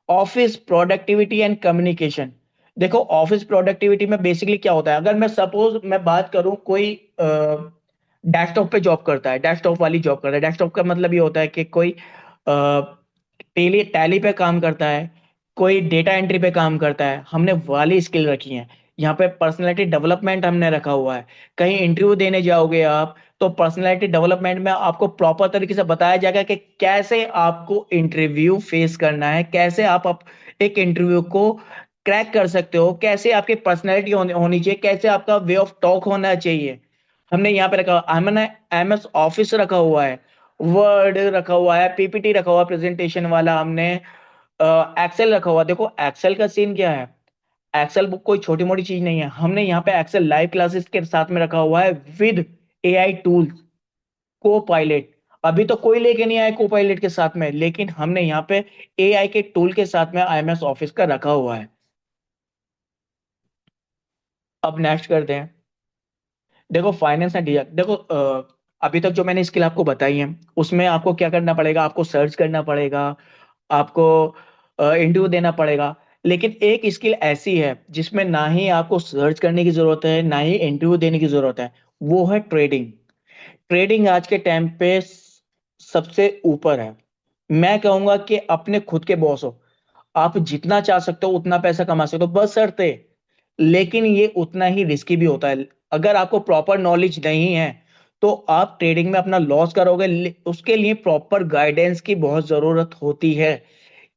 Office productivity and communication. देखो ऑफिस प्रोडक्टिविटी में बेसिकली क्या होता है, अगर मैं सपोज मैं बात करूं, कोई डेस्कटॉप पे जॉब करता है, डेस्कटॉप वाली जॉब करता है, डेस्कटॉप का मतलब ये होता है कि कोई टैली टैली पे काम करता है, कोई डेटा एंट्री पे काम करता है, हमने वाली स्किल रखी है। यहाँ पे पर्सनैलिटी डेवलपमेंट हमने रखा हुआ है। कहीं इंटरव्यू देने जाओगे आप, तो पर्सनैलिटी डेवलपमेंट में आपको प्रॉपर तरीके से बताया जाएगा कि कैसे आपको इंटरव्यू फेस करना है, कैसे आप एक इंटरव्यू को क्रैक कर सकते हो, कैसे आपकी पर्सनैलिटी होनी चाहिए, कैसे आपका वे ऑफ टॉक होना चाहिए। हमने यहाँ पे रखा, हमने MS ऑफिस रखा हुआ है, वर्ड रखा हुआ है, PPT रखा हुआ प्रेजेंटेशन वाला, हमने एक्सेल रखा हुआ। देखो एक्सेल का सीन क्या है, एक्सेल बुक कोई छोटी मोटी चीज नहीं है। हमने यहाँ पे एक्सेल लाइव क्लासेस के साथ में रखा हुआ है विद AI टूल, को पायलट। अभी तो कोई लेके नहीं आया को पायलट के साथ में, लेकिन हमने यहाँ पे AI के टूल के साथ में IMS ऑफिस का रखा हुआ है। अब नेक्स्ट करते हैं। देखो फाइनेंस एंड देखो अभी तक जो मैंने स्किल आपको बताई है, उसमें आपको क्या करना पड़ेगा, आपको सर्च करना पड़ेगा, आपको इंटरव्यू देना पड़ेगा। लेकिन एक स्किल ऐसी है जिसमें ना ही आपको सर्च करने की जरूरत है, ना ही इंटरव्यू देने की जरूरत है, वो है ट्रेडिंग। ट्रेडिंग आज के टाइम पे सबसे ऊपर है। मैं कहूंगा कि अपने खुद के बॉस हो, आप जितना चाह सकते हो उतना पैसा कमा सकते हो, बस शर्ते। लेकिन ये उतना ही रिस्की भी होता है। अगर आपको प्रॉपर नॉलेज नहीं है तो आप ट्रेडिंग में अपना लॉस करोगे। उसके लिए प्रॉपर गाइडेंस की बहुत जरूरत होती है।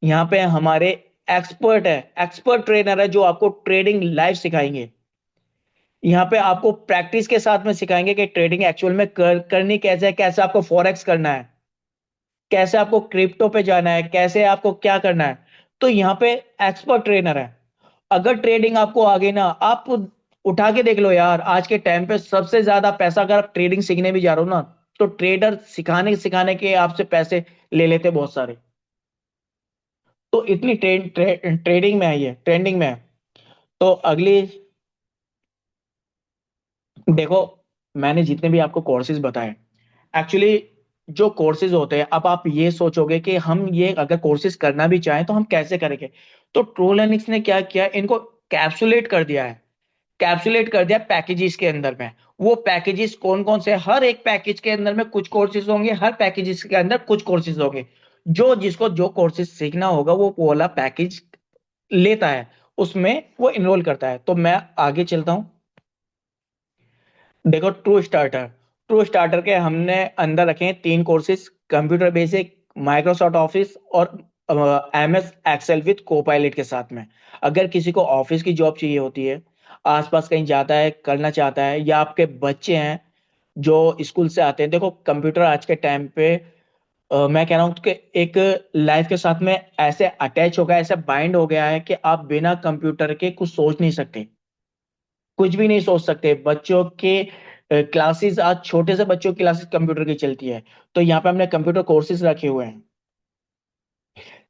यहाँ पे हमारे एक्सपर्ट है, एक्सपर्ट ट्रेनर है, जो आपको ट्रेडिंग लाइव सिखाएंगे। यहाँ पे आपको प्रैक्टिस के साथ में सिखाएंगे कि ट्रेडिंग एक्चुअल में करनी कैसे है, कैसे आपको फॉरेक्स करना है, कैसे आपको क्रिप्टो पे जाना है, कैसे आपको क्या करना है। तो यहाँ पे एक्सपर्ट ट्रेनर है। अगर ट्रेडिंग आपको आगे ना, आप उठा के देख लो यार, आज के टाइम पे सबसे ज्यादा पैसा, अगर आप ट्रेडिंग सीखने भी जा रहे हो ना, तो ट्रेडर सिखाने सिखाने के आपसे पैसे ले लेते बहुत सारे। तो इतनी ट्रेडिंग में है, ये ट्रेंडिंग में है। तो अगली, देखो मैंने जितने भी आपको कोर्सेज बताए, एक्चुअली जो कोर्सेज होते हैं, अब आप ये सोचोगे कि हम ये अगर कोर्सेज करना भी चाहें तो हम कैसे करेंगे। तो ट्रूलेनिक्स ने क्या किया, इनको कैप्सुलेट कर दिया है, कैप्सुलेट कर दिया पैकेजेस के अंदर में। वो पैकेजेस कौन कौन से हैं? हर एक पैकेज के अंदर में कुछ कोर्सेज होंगे, हर पैकेजेस के अंदर कुछ कोर्सेज होंगे। जो जिसको जो कोर्सेज सीखना होगा वो वाला पैकेज लेता है, उसमें वो इनरोल करता है। तो मैं आगे चलता हूँ। देखो ट्रू स्टार्टर के हमने अंदर रखे हैं 3 courses: computer basic, Microsoft office, और MS एक्सेल विद कोपायलट के साथ में। अगर किसी को ऑफिस की जॉब चाहिए होती है, आसपास कहीं जाता है, करना चाहता है, या आपके बच्चे हैं जो स्कूल से आते हैं, देखो कंप्यूटर आज के टाइम पे मैं कह रहा हूँ कि एक लाइफ के साथ में ऐसे अटैच हो गया, ऐसे बाइंड हो गया है कि आप बिना कंप्यूटर के कुछ सोच नहीं सकते, कुछ भी नहीं सोच सकते। बच्चों के क्लासेस, आज छोटे से बच्चों की क्लासेस कंप्यूटर की चलती है। तो यहाँ पे हमने कंप्यूटर कोर्सेज रखे हुए हैं।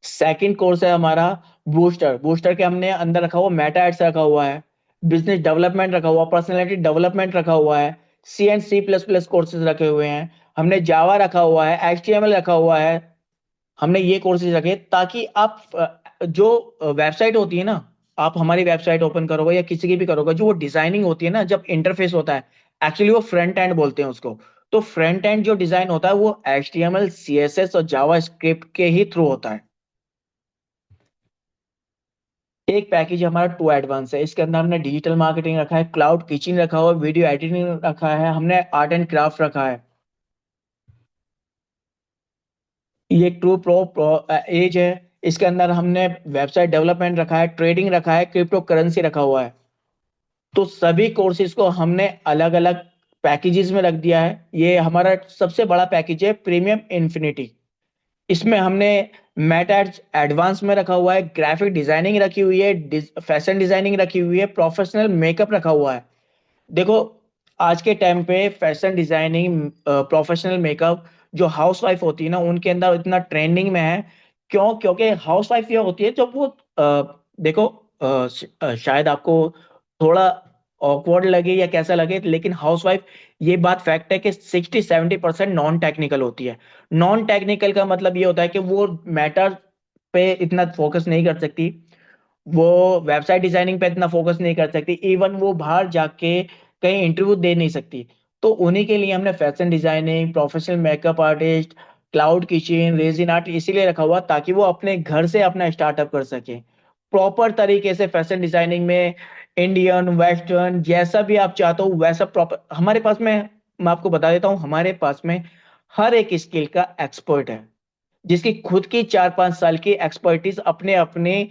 सेकंड कोर्स है हमारा बूस्टर। बूस्टर के हमने अंदर रखा हुआ मेटा एड्स रखा हुआ है, बिजनेस डेवलपमेंट रखा हुआ, पर्सनालिटी डेवलपमेंट रखा हुआ है, C एंड C++ कोर्सेज रखे हुए हैं, हमने जावा रखा हुआ है, HTML रखा हुआ है। हमने ये कोर्सेज रखे ताकि आप जो वेबसाइट होती है ना, आप हमारी वेबसाइट ओपन करोगे या किसी की भी करोगे, जो वो डिजाइनिंग होती है ना, जब इंटरफेस होता है, एक्चुअली वो फ्रंट एंड बोलते हैं उसको। तो फ्रंट एंड जो डिजाइन होता है वो HTML CSS और जावा स्क्रिप्ट के ही थ्रू होता है। एक पैकेज हमारा टू एडवांस है, इसके अंदर हमने डिजिटल मार्केटिंग रखा है, क्लाउड किचन रखा हुआ है, वीडियो एडिटिंग रखा है, हमने आर्ट एंड क्राफ्ट रखा है। ये ट्रू प्रो एज है। इसके अंदर हमने वेबसाइट डेवलपमेंट रखा है, ट्रेडिंग रखा है, क्रिप्टो करेंसी रखा हुआ है। तो सभी कोर्सेज को हमने अलग अलग पैकेजेस में रख दिया है। ये हमारा सबसे बड़ा पैकेज है प्रीमियम इन्फिनिटी। इसमें हमने मेटा एडवांस में रखा हुआ है, ग्राफिक डिजाइनिंग रखी हुई है, फैशन डिजाइनिंग रखी हुई है, प्रोफेशनल मेकअप रखा हुआ है। देखो आज के टाइम पे फैशन डिजाइनिंग, प्रोफेशनल मेकअप, जो हाउस वाइफ होती है ना, उनके अंदर इतना ट्रेंडिंग में है। क्यों? क्योंकि हाउस वाइफ ये होती है जब वो देखो शायद आपको थोड़ा ऑकवर्ड लगे या कैसा लगे, लेकिन हाउसवाइफ, ये बात फैक्ट है कि 60-70% नॉन टेक्निकल होती है। नॉन टेक्निकल का मतलब ये होता है कि वो मैटर पे इतना फोकस नहीं कर सकती, वो वेबसाइट डिजाइनिंग पे इतना फोकस नहीं कर सकती, इवन वो बाहर जाके कहीं इंटरव्यू दे नहीं सकती। तो उन्हीं के लिए हमने fashion designing, professional makeup artist, cloud kitchen, resin art इसीलिए रखा हुआ ताकि वो अपने घर से अपना स्टार्टअप कर सके प्रॉपर तरीके से। फैशन डिजाइनिंग में इंडियन वेस्टर्न जैसा भी आप चाहते हो वैसा प्रॉपर हमारे पास में। मैं आपको बता देता हूँ, हमारे पास में हर एक स्किल का एक्सपर्ट है, जिसकी खुद की 4-5 साल की एक्सपर्टीज अपने अपने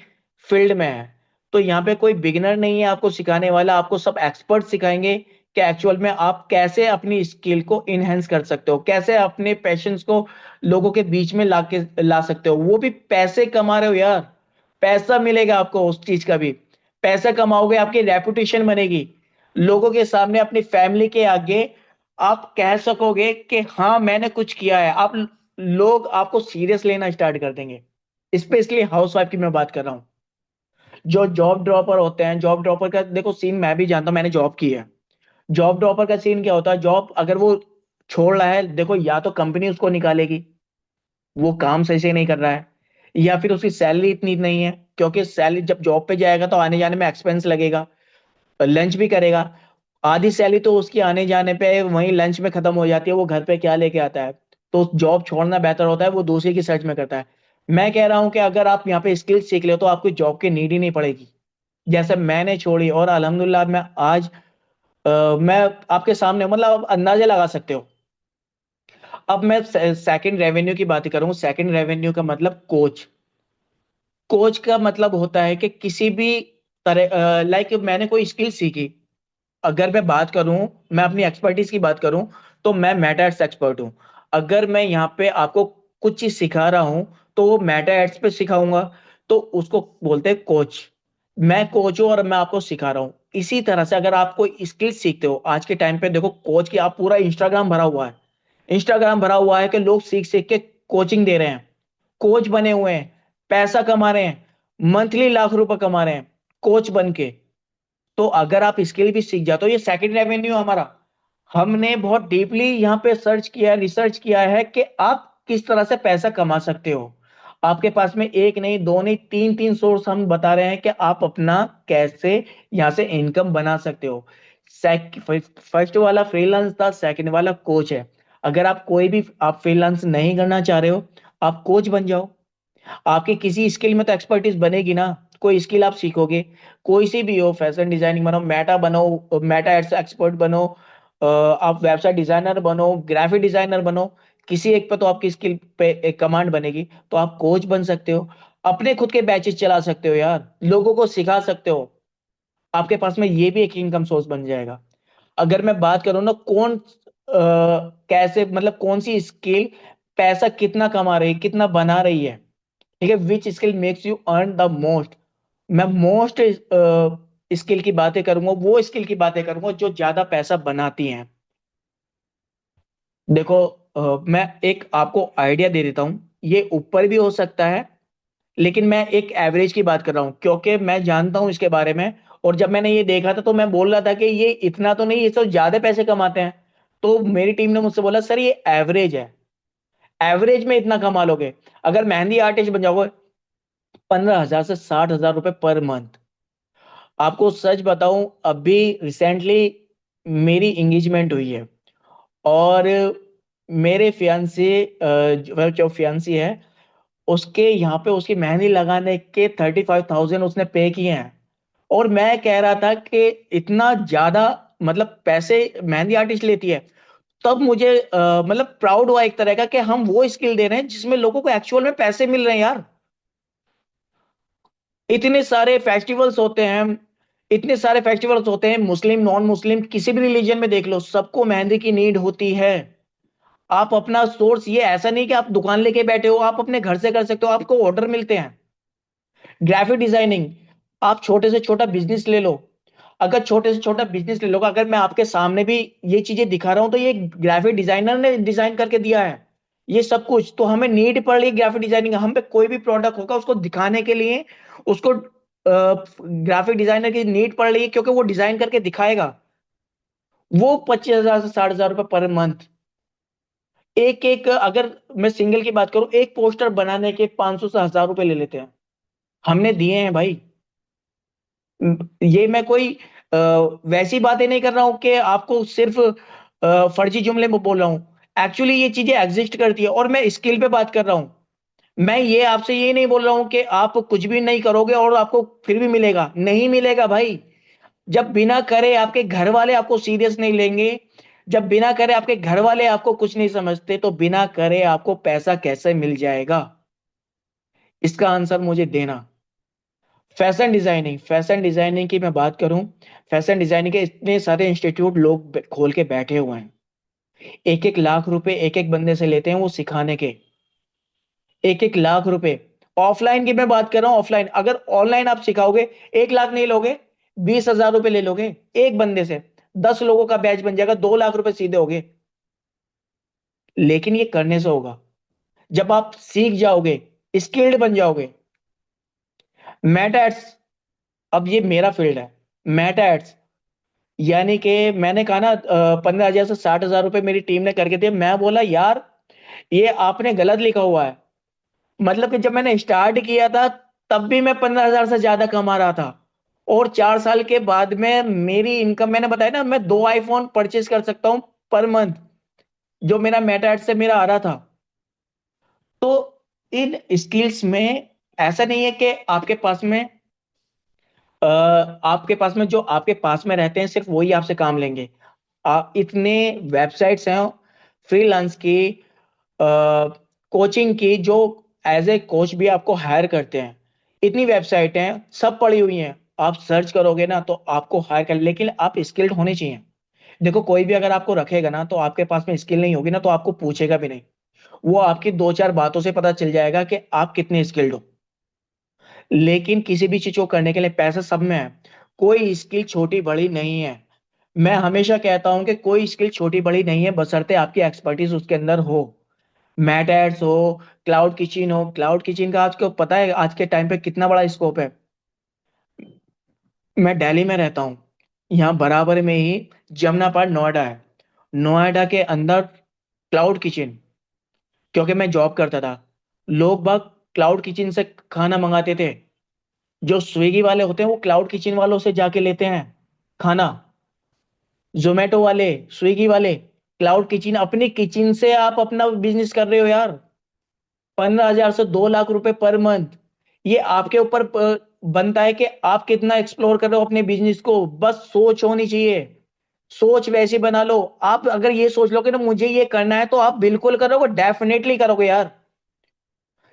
फील्ड में है। तो यहाँ पे कोई बिगिनर नहीं है आपको सिखाने वाला, आपको सब एक्सपर्ट सिखाएंगे कि एक्चुअल में आप कैसे अपनी स्किल को इनहेंस कर सकते हो, कैसे अपने पैशंस को लोगों के बीच में ला सकते हो, वो भी पैसे कमा रहे हो यार। पैसा मिलेगा आपको उस चीज का भी, पैसा कमाओगे, आपकी रेपुटेशन बनेगी लोगों के सामने, अपनी फैमिली के आगे आप कह सकोगे कि हाँ मैंने कुछ किया है। आप लोग आपको सीरियस लेना स्टार्ट कर देंगे। स्पेशली हाउसवाइफ की मैं बात कर रहा हूँ। जो जॉब ड्रॉपर होते हैं, जॉब ड्रॉपर का देखो सीन मैं भी जानता हूँ, मैंने जॉब की है। जॉब ड्रॉपर का सीन क्या होता है, जॉब अगर वो छोड़ रहा है, देखो या तो कंपनी उसको निकालेगी, वो काम सही से नहीं कर रहा है, या फिर उसकी सैलरी इतनी नहीं है, क्योंकि सैलरी जब जॉब पे जाएगा तो आने जाने में एक्सपेंस लगेगा, लंच भी करेगा। आधी सैलरी तो उसकी आने जाने पे वहीं लंच में खत्म हो जाती है, वो घर पे क्या लेके आता है। तो जॉब छोड़ना बेहतर होता है, वो दूसरे की सर्च में करता है। मैं कह रहा हूं कि अगर आप यहाँ पे स्किल सीख ले तो आपको जॉब की नीड ही नहीं पड़ेगी, जैसे मैंने छोड़ी। और अल्हम्दुलिल्लाह मैं आज मैं आपके सामने, मतलब आप अंदाजा लगा सकते हो। अब मैं सेकंड रेवेन्यू की बात करूं, सेकंड रेवेन्यू का मतलब कोच। कोच का मतलब होता है कि किसी भी तरह, लाइक मैंने कोई स्किल सीखी, अगर मैं बात करूं, मैं अपनी एक्सपर्टीज की बात करूं, तो मैं मेटा एड्स एक्सपर्ट हूं। अगर मैं यहाँ पे आपको कुछ चीज सिखा रहा हूं तो वो मेटा एड्स पे सिखाऊंगा, तो उसको बोलते हैं कोच। मैं कोच हूं और मैं आपको सिखा रहा हूं। इसी तरह से अगर आप कोई स्किल सीखते हो, आज के टाइम पे देखो कोच की आप पूरा इंस्टाग्राम भरा हुआ है, इंस्टाग्राम भरा हुआ है कि लोग सीख सीख के कोचिंग दे रहे हैं, कोच बने हुए हैं, पैसा कमा रहे हैं, मंथली लाख रुपए कमा रहे हैं कोच बन के। तो अगर आप स्किल भी सीख जाते हो, ये सेकंड रेवेन्यू हमारा। हमने बहुत डीपली यहाँ पे सर्च किया है, रिसर्च किया है कि आप किस तरह से पैसा कमा सकते हो। आपके पास में एक नहीं, दो नहीं, तीन तीन सोर्स हम बता रहे हैं कि आप अपना कैसे यहाँ से इनकम बना सकते हो। फर्स्ट वाला फ्रीलांस था, सेकंड वाला कोच है। अगर आप कोई भी आप फ्रीलांस नहीं करना चाह रहे हो, आप कोच बन जाओ। आपकी किसी स्किल में तो एक्सपर्टीज बनेगी ना, कोई स्किल आप सीखोगे, कोई सी भी हो, फैशन डिजाइनिंग बनो, मेटा बनो, मेटा एड्स एक्सपर्ट बनो, आप वेबसाइट डिजाइनर बनो, ग्राफिक डिजाइनर बनो, किसी एक पे तो आपकी स्किल पे एक कमांड बनेगी, तो आप कोच बन सकते हो। अपने खुद के बैचेस चला सकते हो यार, लोगों को सिखा सकते हो, आपके पास में ये भी एक इनकम सोर्स बन जाएगा। अगर मैं बात करूँ ना, कैसे, मतलब कौन सी स्किल पैसा कितना कमा रही है, कितना बना रही है, ठीक है, which skill makes you earn the most. मैं मोस्ट स्किल की बातें करूंगा, वो स्किल की बातें करूंगा जो ज्यादा पैसा बनाती हैं। देखो, मैं एक आपको आइडिया दे देता हूँ, ये ऊपर भी हो सकता है, लेकिन मैं एक एवरेज की बात कर रहा हूँ क्योंकि मैं जानता हूँ इसके बारे में। और जब मैंने ये देखा था तो मैं बोल रहा था कि ये इतना तो नहीं, ये तो ज्यादा पैसे कमाते हैं। तो मेरी टीम ने मुझसे बोला सर ये एवरेज है, एवरेज में इतना कमा लोगे। अगर मेहंदी आर्टिस्ट बन जाओगे, 15,000 से 60,000 रुपए पर मंथ। आपको सच बताऊं, अभी रिसेंटली मेरी एंगेजमेंट हुई है, और मेरे फियांसे, जो फियांसी है, उसके यहाँ पे उसकी मेहंदी लगाने के 35,000 उसने पे किए हैं। और मैं कह रहा था कि इतना ज्यादा, मतलब पैसे मेहंदी आर्टिस्ट लेती है। तब मुझे मतलब प्राउड हुआ एक तरह का कि हम वो स्किल दे रहे हैं जिसमें लोगों को एक्चुअल में पैसे मिल रहे हैं यार। इतने सारे फेस्टिवल्स होते हैं, इतने सारे फेस्टिवल्स होते हैं, मुस्लिम नॉन मुस्लिम किसी भी रिलीजन में देख लो, सबको मेहंदी की नीड होती है। आप अपना सोर्स, ये ऐसा नहीं कि आप दुकान लेके बैठे हो, आप अपने घर से कर सकते हो, आपको ऑर्डर मिलते हैं। ग्राफिक डिजाइनिंग, आप छोटे से छोटा बिजनेस ले लो। अगर छोटे से छोटा बिजनेस ले लो, अगर मैं आपके सामने भी ये चीजें दिखा रहा हूं तो ये ग्राफिक डिजाइनर ने डिजाइन करके दिया है, ये सब कुछ। तो हमें नीड पड़ रही है ग्राफिक डिजाइनिंग, हम पे कोई भी प्रोडक्ट होगा उसको दिखाने के लिए, उसको ग्राफिक डिजाइनर की नीड पड़ रही है, क्योंकि वो डिजाइन करके दिखाएगा। वो 25,000 से 60,000 रुपए पर मंथ। एक एक, अगर मैं सिंगल की बात करूं, एक पोस्टर बनाने के 500 से 1,000 रुपए ले लेते हैं। हमने दिए हैं भाई। ये मैं कोई वैसी बातें नहीं कर रहा हूं कि आपको सिर्फ फर्जी जुमले में बोल रहा हूं। एक्चुअली ये चीजें एग्जिस्ट करती है, और मैं स्किल पे बात कर रहा हूं। मैं ये आपसे ये नहीं बोल रहा हूं कि आप कुछ भी नहीं करोगे और आपको फिर भी मिलेगा, नहीं मिलेगा भाई। जब बिना करे आपके घर वाले आपको सीरियस नहीं लेंगे, जब बिना करे आपके घर वाले आपको कुछ नहीं समझते, तो बिना करे आपको पैसा कैसे मिल जाएगा? इसका आंसर मुझे देना। फैशन डिजाइनिंग की मैं बात करूं, फैशन डिजाइनिंग के इतने सारे इंस्टीट्यूट लोग खोल के बैठे हुए हैं। एक एक लाख रुपए एक एक बंदे से लेते हैं वो सिखाने के। एक एक लाख रुपए। ऑफलाइन की मैं बात कर रहा हूं, ऑफलाइन। अगर ऑनलाइन आप सिखाओगे, 1 लाख नहीं लोगे, 20,000 रुपए ले लोगे एक बंदे से। 10 लोगों का बैच बन जाएगा, 2 लाख रुपए सीधे होगे। लेकिन ये करने से होगा जब आप सीख जाओगे, स्किल्ड बन जाओगे। मेटा एड्स, अब ये मेरा फील्ड है। मेटा एड्स, यानी कि मैंने कहा ना 15,000 से 60,000 रुपए मेरी टीम ने करके दिए। मैं बोला यार ये आपने गलत लिखा हुआ है। मतलब कि जब मैंने स्टार्ट किया था तब भी मैं 15,000 से ज्यादा कमा रहा था, और 4 साल के बाद में मेरी इनकम, मैंने बताया ना, मैं 2 आईफोन परचेज कर सकता हूं पर मंथ, जो मेरा मेटा एड से मेरा आ रहा था। तो इन स्किल्स में ऐसा नहीं है कि आपके पास में जो आपके पास में रहते हैं सिर्फ वही आपसे काम लेंगे। आप इतने वेबसाइट्स हैं फ्रीलांस की, कोचिंग की, जो एज ए कोच भी आपको हायर करते हैं। इतनी वेबसाइट हैं, सब पड़ी हुई हैं। आप सर्च करोगे ना तो आपको हायर कर, लेकिन आप स्किल्ड होने चाहिए। देखो कोई भी अगर आपको रखेगा ना, तो आपके पास में स्किल नहीं होगी ना, तो आपको पूछेगा भी नहीं। वो आपकी 2 4 बातों से पता चल जाएगा कि आप कितने स्किल्ड हो। लेकिन किसी भी चीज को करने के लिए पैसा सब में है। कोई स्किल छोटी बड़ी नहीं है। मैं हमेशा कहता हूं कि कोई स्किल छोटी बड़ी नहीं है, बशर्ते आपकी एक्सपर्टीज उसके अंदर हो। मैट एड्स हो, क्लाउड किचन हो। क्लाउड किचन का आज को पता है आज के टाइम पे कितना बड़ा स्कोप है। मैं दिल्ली में रहता हूँ, यहाँ बराबर में ही जमना पार्क नोएडा है। नोएडा के अंदर क्लाउड किचन, क्योंकि मैं जॉब करता था, लोग बाग क्लाउड किचन से खाना मंगाते थे। जो स्विगी वाले होते हैं वो क्लाउड किचन वालों से जाके लेते हैं खाना। जोमेटो वाले, स्विगी वाले, क्लाउड किचन, अपनी किचन से आप अपना बिजनेस कर रहे हो यार। 15,000 से 2 लाख रुपए पर मंथ। ये आपके ऊपर बनता है कि आप कितना एक्सप्लोर कर रहे हो अपने बिजनेस को। बस सोच होनी चाहिए, सोच वैसी बना लो। आप अगर ये सोच लोगे ना मुझे ये करना है, तो आप बिल्कुल करोगे, डेफिनेटली करोगे यार।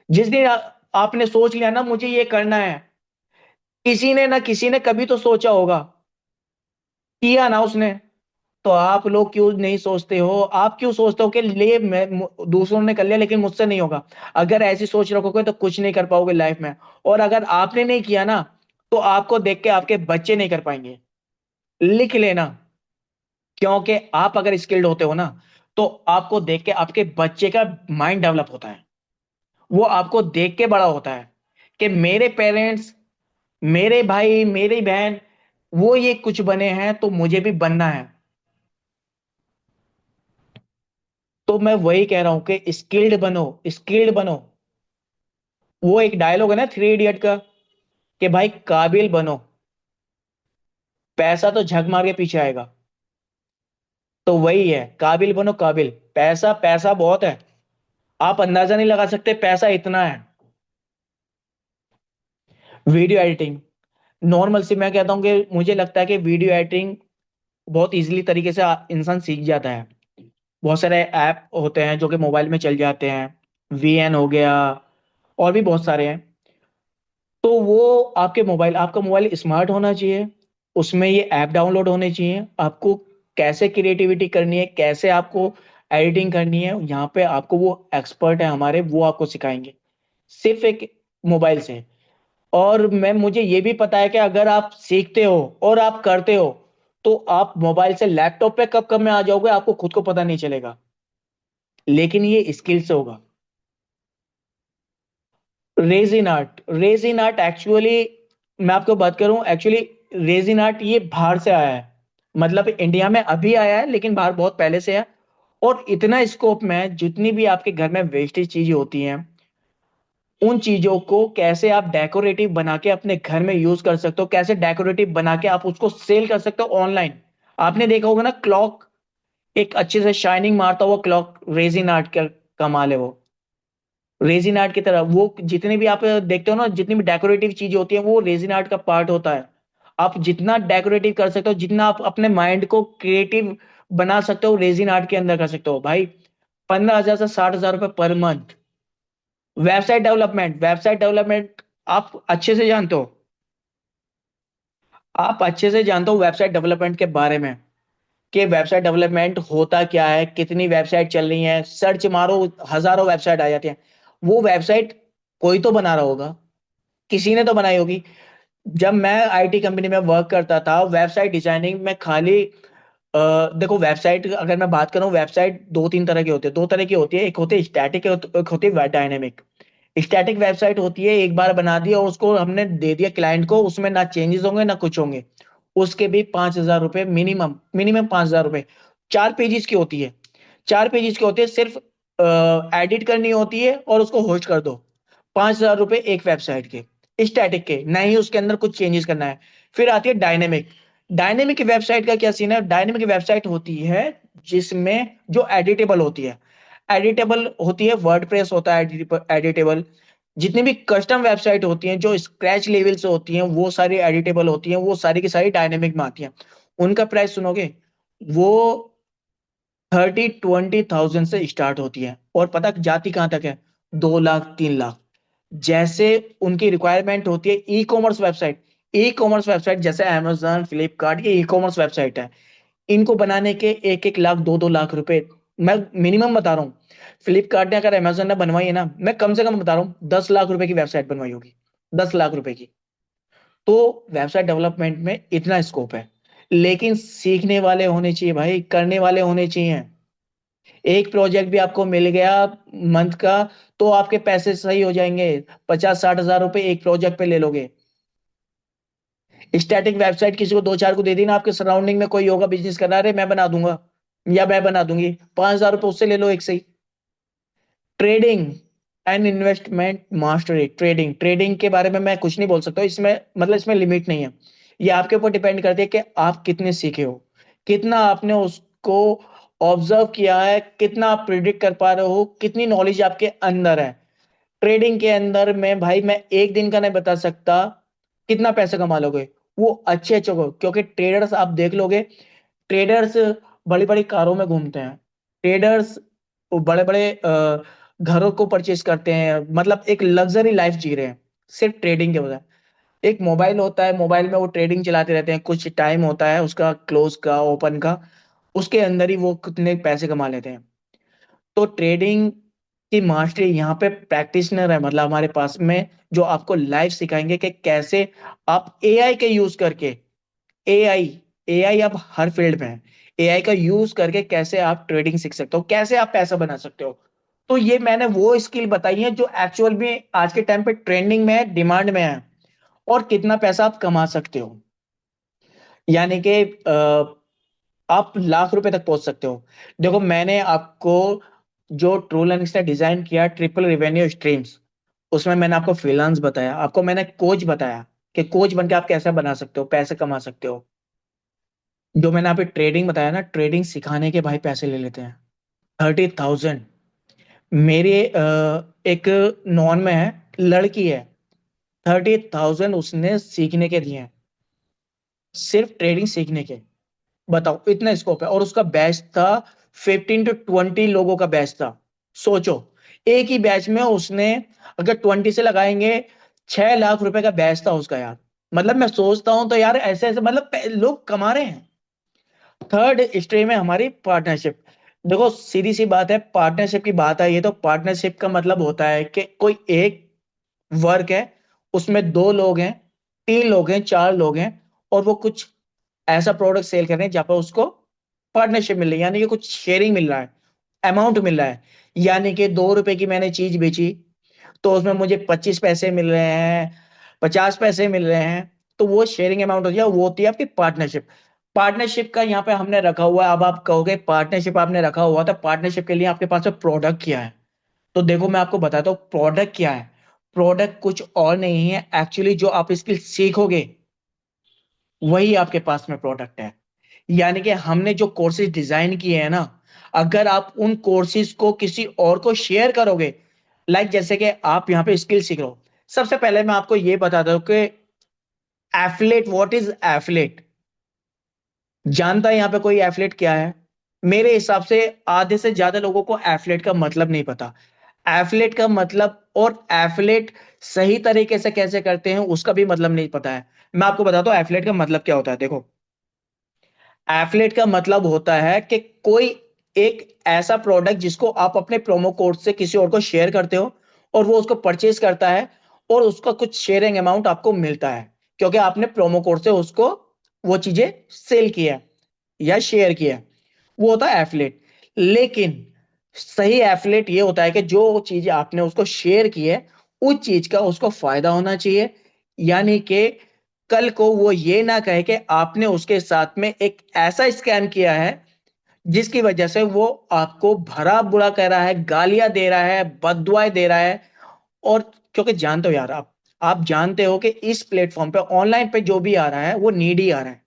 जिस दिन आपने सोच लिया ना मुझे ये करना है, किसी ने ना किसी ने कभी तो सोचा होगा, किया ना उसने। तो आप लोग क्यों नहीं सोचते हो? आप क्यों सोचते हो कि ले मैं दूसरों ने कर लिया लेकिन मुझसे नहीं होगा? अगर ऐसी सोच रखोगे तो कुछ नहीं कर पाओगे लाइफ में। और अगर आपने नहीं किया ना, तो आपको देख के आपके बच्चे नहीं कर पाएंगे। लिख लेना। क्योंकि आप अगर स्किल्ड होते हो ना, तो आपको देख के आपके बच्चे का माइंड डेवलप होता है। वो आपको देख के बड़ा होता है कि मेरे पेरेंट्स, मेरे भाई, मेरी बहन, वो ये कुछ बने हैं तो मुझे भी बनना है। तो मैं वही कह रहा हूं कि स्किल्ड बनो, स्किल्ड बनो। वो एक डायलॉग है ना 3 इडियट का, कि भाई काबिल बनो, पैसा तो झक मार के पीछे आएगा। तो वही है, काबिल बनो, काबिल। पैसा पैसा बहुत है, आप अंदाजा नहीं लगा सकते पैसा इतना है। वीडियो एडिटिंग, नॉर्मल सी मैं कहता हूं कि मुझे लगता है कि वीडियो एडिटिंग बहुत इजीली तरीके से इंसान सीख जाता है। बहुत सारे ऐप होते हैं जो कि मोबाइल में चल जाते हैं, वीएन हो गया, और भी बहुत सारे हैं। तो वो आपका मोबाइल स्मार्ट होना चाहिए, उसमें ये ऐप डाउनलोड होने चाहिए। आपको कैसे क्रिएटिविटी करनी है, कैसे आपको एडिटिंग करनी है, यहाँ पे आपको वो एक्सपर्ट है हमारे, वो आपको सिखाएंगे सिर्फ एक मोबाइल से। और मैं मुझे ये भी पता है कि अगर आप सीखते हो और आप करते हो, तो आप मोबाइल से लैपटॉप पे कब कब में आ जाओगे आपको खुद को पता नहीं चलेगा। लेकिन ये स्किल से होगा। Resin art, resin art actually मैं आपको बात करूं, एक्चुअली रेजिन आर्ट ये बाहर से आया है। मतलब इंडिया में अभी आया है, लेकिन बाहर बहुत पहले से है। और इतना स्कोप में है, जितनी भी आपके घर में वेस्टेज चीजें होती हैं, उन चीजों को कैसे आप डेकोरेटिव बना के अपने घर में यूज कर सकते हो, कैसे डेकोरेटिव बना के आप उसको सेल कर सकते हो ऑनलाइन। आपने देखा होगा ना, क्लॉक, एक अच्छे से शाइनिंग मारता हुआ क्लॉक, रेजिन आर्ट का कमाल है वो। रेजिन आर्ट की तरह वो जितने भी आप देखते हो ना, जितनी भी डेकोरेटिव चीजें होती है, वो रेजिन आर्ट का पार्ट होता है। आप जितना डेकोरेटिव कर सकते हो, जितना आप अपने माइंड को क्रिएटिव बना सकते हो, रेजिन आर्ट के अंदर कर सकते हो भाई। 15,000 से 60,000 रुपए पर मंथ। वेबसाइट डेवलपमेंट आप अच्छे से जानते हो। आप अच्छे से जानते हो वेबसाइट डेवलपमेंट के बारे में, कि वेबसाइट डेवलपमेंट होता क्या है, कितनी वेबसाइट चल रही है, सर्च मारो, हजारों वेबसाइट आ जाती हैं। वो वेबसाइट कोई तो बना रहा होगा, किसी ने तो बनाई होगी। जब मैं आईटी कंपनी में वर्क करता था, वेबसाइट डिजाइनिंग में खाली देखो, वेबसाइट अगर मैं बात करूं, वेबसाइट दो तीन तरह की होती है, दो तरह की होती है। एक होती है स्टैटिक, एक होती है डायनेमिक। स्टैटिक वेबसाइट होती है, एक बार बना दिया और उसको हमने दे दिया क्लाइंट को, उसमें ना चेंजेस होंगे ना कुछ होंगे। उसके भी 5,000 रुपए मिनिमम, मिनिमम 5,000 रुपए। 4 पेजेस की होती है, 4 पेजेस की होती है, सिर्फ एडिट करनी होती है और उसको होस्ट कर दो। 5,000 रुपए एक वेबसाइट के स्टैटिक के, ना ही उसके अंदर कुछ चेंजेस करना है। फिर आती है डायनेमिक। डायनेमिक वेबसाइट का क्या सीन है? डायनेमिक वेबसाइट होती है जिसमें जो एडिटेबल होती है, एडिटेबल होती है, वर्डप्रेस होता है एडिटेबल। जितनी भी कस्टम वेबसाइट होती हैं जो स्क्रैच लेवल से होती हैं, वो सारी एडिटेबल होती हैं, वो सारी की सारी डायनेमिक में आती हैं। उनका प्राइस सुनोगे, वो 30-20 थाउजेंड से स्टार्ट होती है, और पता जाती कहां तक है? 2 लाख, 3 लाख। जैसे उनकी रिक्वायरमेंट होती है। ई कॉमर्स वेबसाइट जैसे अमेजन, फ्लिपकार्ट, ये ई कॉमर्स वेबसाइट है। इनको बनाने के 1-1 लाख, 2-2 लाख रुपए, मैं मिनिमम बता रहा हूँ। फ्लिपकार्ट ने, अगर अमेजन ने बनवाई है ना, मैं कम से कम बता रहा हूँ, 10 लाख रुपए की वेबसाइट बनवाई होगी, 10 लाख रुपए की। तो वेबसाइट डेवलपमेंट में इतना स्कोप है। लेकिन सीखने वाले होने चाहिए भाई, करने वाले होने चाहिए। एक प्रोजेक्ट भी आपको मिल गया मंथ का, तो आपके पैसे सही हो जाएंगे। 50-60 हजार रुपए एक प्रोजेक्ट पे ले लोगे। स्टैटिक वेबसाइट किसी को दो चार को दे दी ना, आपके सराउंडिंग में कोई होगा बिजनेस करना, अरे मैं बना दूंगा या मैं बना दूंगी, 5,000 रुपए उससे ले लो एक से ही। Trading and investment mastery. Trading, trading के बारे में मैं कुछ नहीं बोल सकता हूं, इसमें मतलब इसमें लिमिट नहीं है। ये आपके ऊपर डिपेंड करती है कि आप कितने सीखे हो, कितना आपने उसको ऑब्जर्व किया है, कितना आप प्रिडिक्ट कर पा रहे हो, कितनी नॉलेज आपके अंदर है। ट्रेडिंग के अंदर में भाई, मैं एक दिन का नहीं बता सकता कितना पैसा कमा लोगे। वो अच्छे अच्छे को, क्योंकि ट्रेडर्स आप देख लोगे, ट्रेडर्स बड़ी बड़ी कारों में घूमते हैं। ट्रेडर्स बड़े बड़े घरों को परचेज करते हैं, मतलब एक लग्जरी लाइफ जी रहे हैं, सिर्फ ट्रेडिंग के वजह। एक मोबाइल होता है, मोबाइल में वो ट्रेडिंग चलाते रहते हैं, कुछ टाइम होता है उसका क्लोज का, ओपन का, उसके अंदर ही वो कितने पैसे कमा लेते हैं। तो ट्रेडिंग की मास्टरी यहाँ पे प्रैक्टिशनर है, मतलब हमारे पास में, जो आपको लाइव सिखाएंगे कि कैसे आप एआई के यूज करके, एआई एआई अब हर फील्ड में है, एआई का यूज करके कैसे आप ट्रेडिंग सीख सकते हो, कैसे आप पैसा बना सकते हो। तो ये मैंने वो स्किल बताई है जो एक्चुअल में आज के टाइम पे ट्रेंडिंग में है, डिमांड में है, और कितना पैसा आप कमा सकते हो। यानी कि आप लाख रुपए तक पहुंच सकते हो। देखो, मैंने आपको जो ट्रू लर्निंग्स ने डिजाइन किया ट्रिपल रेवेन्यू स्ट्रीम्स, उसमें मैंने आपको फ्रीलांस बताया, आपको मैंने कोच बताया कि कोच बन के आप कैसे बना सकते हो, पैसे कमा सकते हो। जो मैंने आप ट्रेडिंग बताया ना, ट्रेडिंग सिखाने के भाई पैसे ले लेते हैं 30,000। मेरे एक नॉन में है, लड़की है, 30,000 उसने सीखने के दिए हैं, सिर्फ ट्रेडिंग सीखने के। बताओ, इतना स्कोप है। और उसका बैच था, 15 to 20 लोगों का बैच था। सोचो, एक ही बैच में उसने, अगर 20 से लगाएंगे, 6 लाख रुपए का बैच था उसका यार। मतलब मैं सोचता हूं तो यार, ऐसे ऐसे मतलब लोग कमा रहे हैं। थर्ड स्ट्रीम है हमारी पार्टनरशिप। देखो, सीधी सी बात है, पार्टनरशिप की बात आई है तो पार्टनरशिप का मतलब होता है कि कोई एक वर्क है, उसमें 2 लोग हैं, 3 लोग हैं, 4 लोग हैं, और वो कुछ ऐसा प्रोडक्ट सेल कर रहे हैं जहां पर उसको पार्टनरशिप मिल रही है, यानी कि कुछ शेयरिंग मिल रहा है, अमाउंट मिल रहा है। यानी कि 2 रुपए की मैंने चीज बेची, तो उसमें मुझे 25 पैसे मिल रहे हैं, 50 पैसे मिल रहे हैं, तो वो शेयरिंग अमाउंट होती है, वो होती है आपकी पार्टनरशिप। पार्टनरशिप का यहाँ पे हमने रखा हुआ है। अब आप कहोगे पार्टनरशिप आपने रखा हुआ था, पार्टनरशिप के लिए आपके पास में प्रोडक्ट क्या है? तो देखो मैं आपको बताता हूँ प्रोडक्ट क्या है। प्रोडक्ट कुछ और नहीं है, एक्चुअली जो आप स्किल सीखोगे वही आपके पास में प्रोडक्ट है। यानी कि हमने जो कोर्सेज डिजाइन किए हैं ना, अगर आप उन कोर्सेज को किसी और को शेयर करोगे, जैसे कि आप यहाँ पे स्किल सीख रहे हो, सबसे पहले मैं आपको ये बताता हूँ कि एफिलेट, व्हाट इज एफिलेट? जानता है यहाँ पे कोई एफिलेट क्या है? मेरे हिसाब से आधे से ज्यादा लोगों को एफिलेट का मतलब नहीं पता। एफिलेट का मतलब और एफिलेट सही तरीके से कैसे करते हैं उसका भी मतलब नहीं पता है। मैं आपको बताता हूँ एफिलेट का मतलब क्या होता है। देखो, एफिलेट का मतलब होता है कि कोई एक ऐसा प्रोडक्ट जिसको आप अपने प्रोमो कोड से किसी और को शेयर करते हो, और वो उसको परचेज करता है, और उसका कुछ शेयरिंग अमाउंट आपको मिलता है, क्योंकि आपने प्रोमो कोड से उसको वो चीजें सेल किया या शेयर किया। वो होता है एफिलेट। लेकिन सही एफिलेट ये होता है कि जो चीज आपने उसको शेयर की है, उस चीज का उसको फायदा होना चाहिए। यानी कि कल को वो ये ना कहे कि आपने उसके साथ में एक ऐसा स्कैम किया है जिसकी वजह से वो आपको भरा बुरा कह रहा है, गालियां दे रहा है, बददुआएं दे रहा है। और क्योंकि जानते हो यार, आप जानते हो कि इस प्लेटफॉर्म पे ऑनलाइन पे जो भी आ रहा है वो नीडी आ रहा है।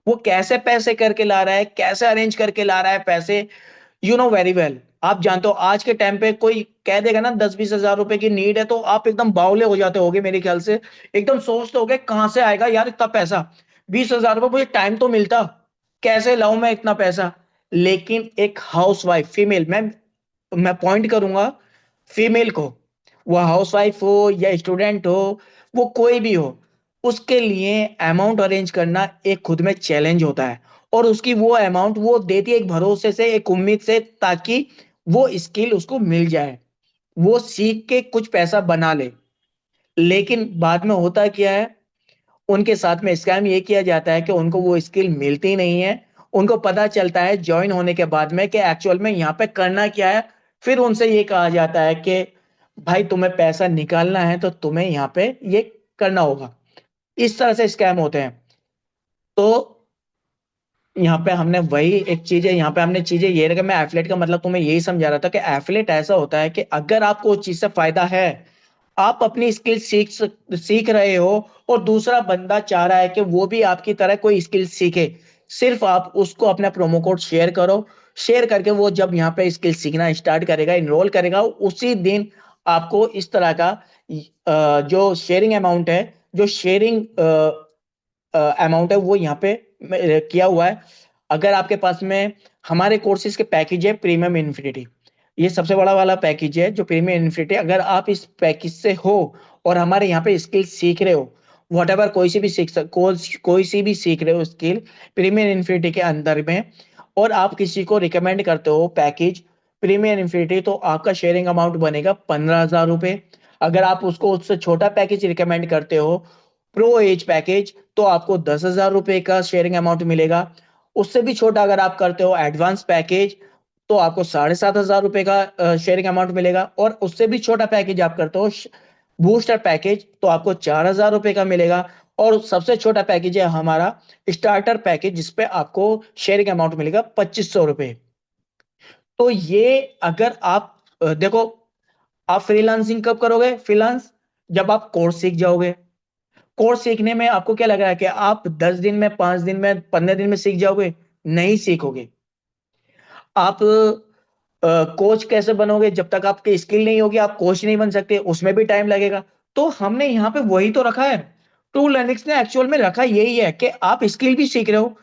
वो कैसे पैसे करके ला रहा है, कैसे अरेंज करके ला रहा है पैसे, यू नो वेरी वेल। आप जानते हो आज के टाइम पे कोई कह देगा ना 10-20 हजार रुपए की नीड है, तो आप एकदम बावले हो जाते होगे मेरे ख्याल से। एकदम सोचते होगे कहां से आएगा यार इतना पैसा, 20 हजार रुपए, मुझे टाइम तो मिलता, कैसे लाऊं मैं इतना पैसा? लेकिन एक हाउस वाइफ फीमेल, मैं पॉइंट करूंगा फीमेल को, वो हाउसवाइफ हो या स्टूडेंट हो, वो कोई भी हो, उसके लिए अमाउंट अरेंज करना एक खुद में चैलेंज होता है। और उसकी वो अमाउंट वो देती है एक भरोसे से, एक उम्मीद से, ताकि वो स्किल उसको मिल जाए, वो सीख के कुछ पैसा बना ले। लेकिन बाद में होता क्या है, उनके साथ में स्कैम ये किया जाता है कि उनको वो स्किल मिलती नहीं है। उनको पता चलता है ज्वाइन होने के बाद में कि एक्चुअल में यहाँ पे करना क्या है। फिर उनसे ये कहा जाता है कि भाई तुम्हें पैसा निकालना है तो तुम्हें यहाँ पे ये करना होगा। इस तरह से स्कैम होते हैं। तो यहाँ पे हमने वही एक चीज है, यहाँ पे हमने चीजें ये रखा। मैं एफलेट का मतलब तुम्हें यही समझा रहा था कि एफलेट ऐसा होता है कि अगर आपको उस चीज से फायदा है, आप अपनी स्किल सीख रहे हो, और दूसरा बंदा चाह रहा है कि वो भी आपकी तरह कोई स्किल सीखे, सिर्फ आप उसको अपना प्रोमो कोड शेयर करो। शेयर करके वो जब यहाँ पे स्किल सीखना स्टार्ट करेगा, इनरोल करेगा, उसी दिन आपको इस तरह का जो शेयरिंग अमाउंट है, जो शेयरिंग अमाउंट है वो यहाँ पे किया हुआ है। अगर आपके पास में हमारे कोर्सेज के पैकेज है प्रीमियम इन्फिनिटी, ये सबसे बड़ा वाला पैकेज है जो प्रीमियम इन्फिनिटी। अगर आप इस पैकेज से हो और हमारे यहाँ पे स्किल सीख रहे हो, वट एवर, कोई सी भी सीख रहे हो स्किल प्रीमियम इन्फिनिटी के अंदर में, और आप किसी को रिकमेंड करते हो पैकेज प्रीमियम इन्फिनिटी, तो आपका शेयरिंग अमाउंट बनेगा 15,000 रुपए। अगर आप उसको उससे छोटा पैकेज रिकमेंड करते हो, प्रो एज पैकेज, तो आपको 10,000 रुपए का शेयरिंग अमाउंट मिलेगा। उससे भी छोटा अगर आप करते हो एडवांस पैकेज, तो आपको 7,500 रुपए का शेयरिंग अमाउंट मिलेगा। और उससे भी छोटा पैकेज आप करते हो बूस्टर पैकेज, तो आपको 4,000 रुपए का मिलेगा। और सबसे छोटा पैकेज है हमारा स्टार्टर पैकेज, जिसपे आपको शेयरिंग अमाउंट मिलेगा 2,500 रुपए। तो ये अगर आप देखो, आप फ्रीलांसिंग कब करोगे? फ्रीलांस जब आप कोर्स सीख जाओगे। कोर्स सीखने में आपको क्या लग रहा है कि आप 10 दिन में, 5 दिन में, 15 दिन में सीख जाओगे? नहीं सीखोगे। आप कोच कैसे बनोगे? जब तक आपकी स्किल नहीं होगी आप कोच नहीं बन सकते, उसमें भी टाइम लगेगा। तो हमने यहाँ पे वही तो रखा है। टू लर्निंग्स ने एक्चुअल में रखा यही है कि आप स्किल भी सीख रहे हो।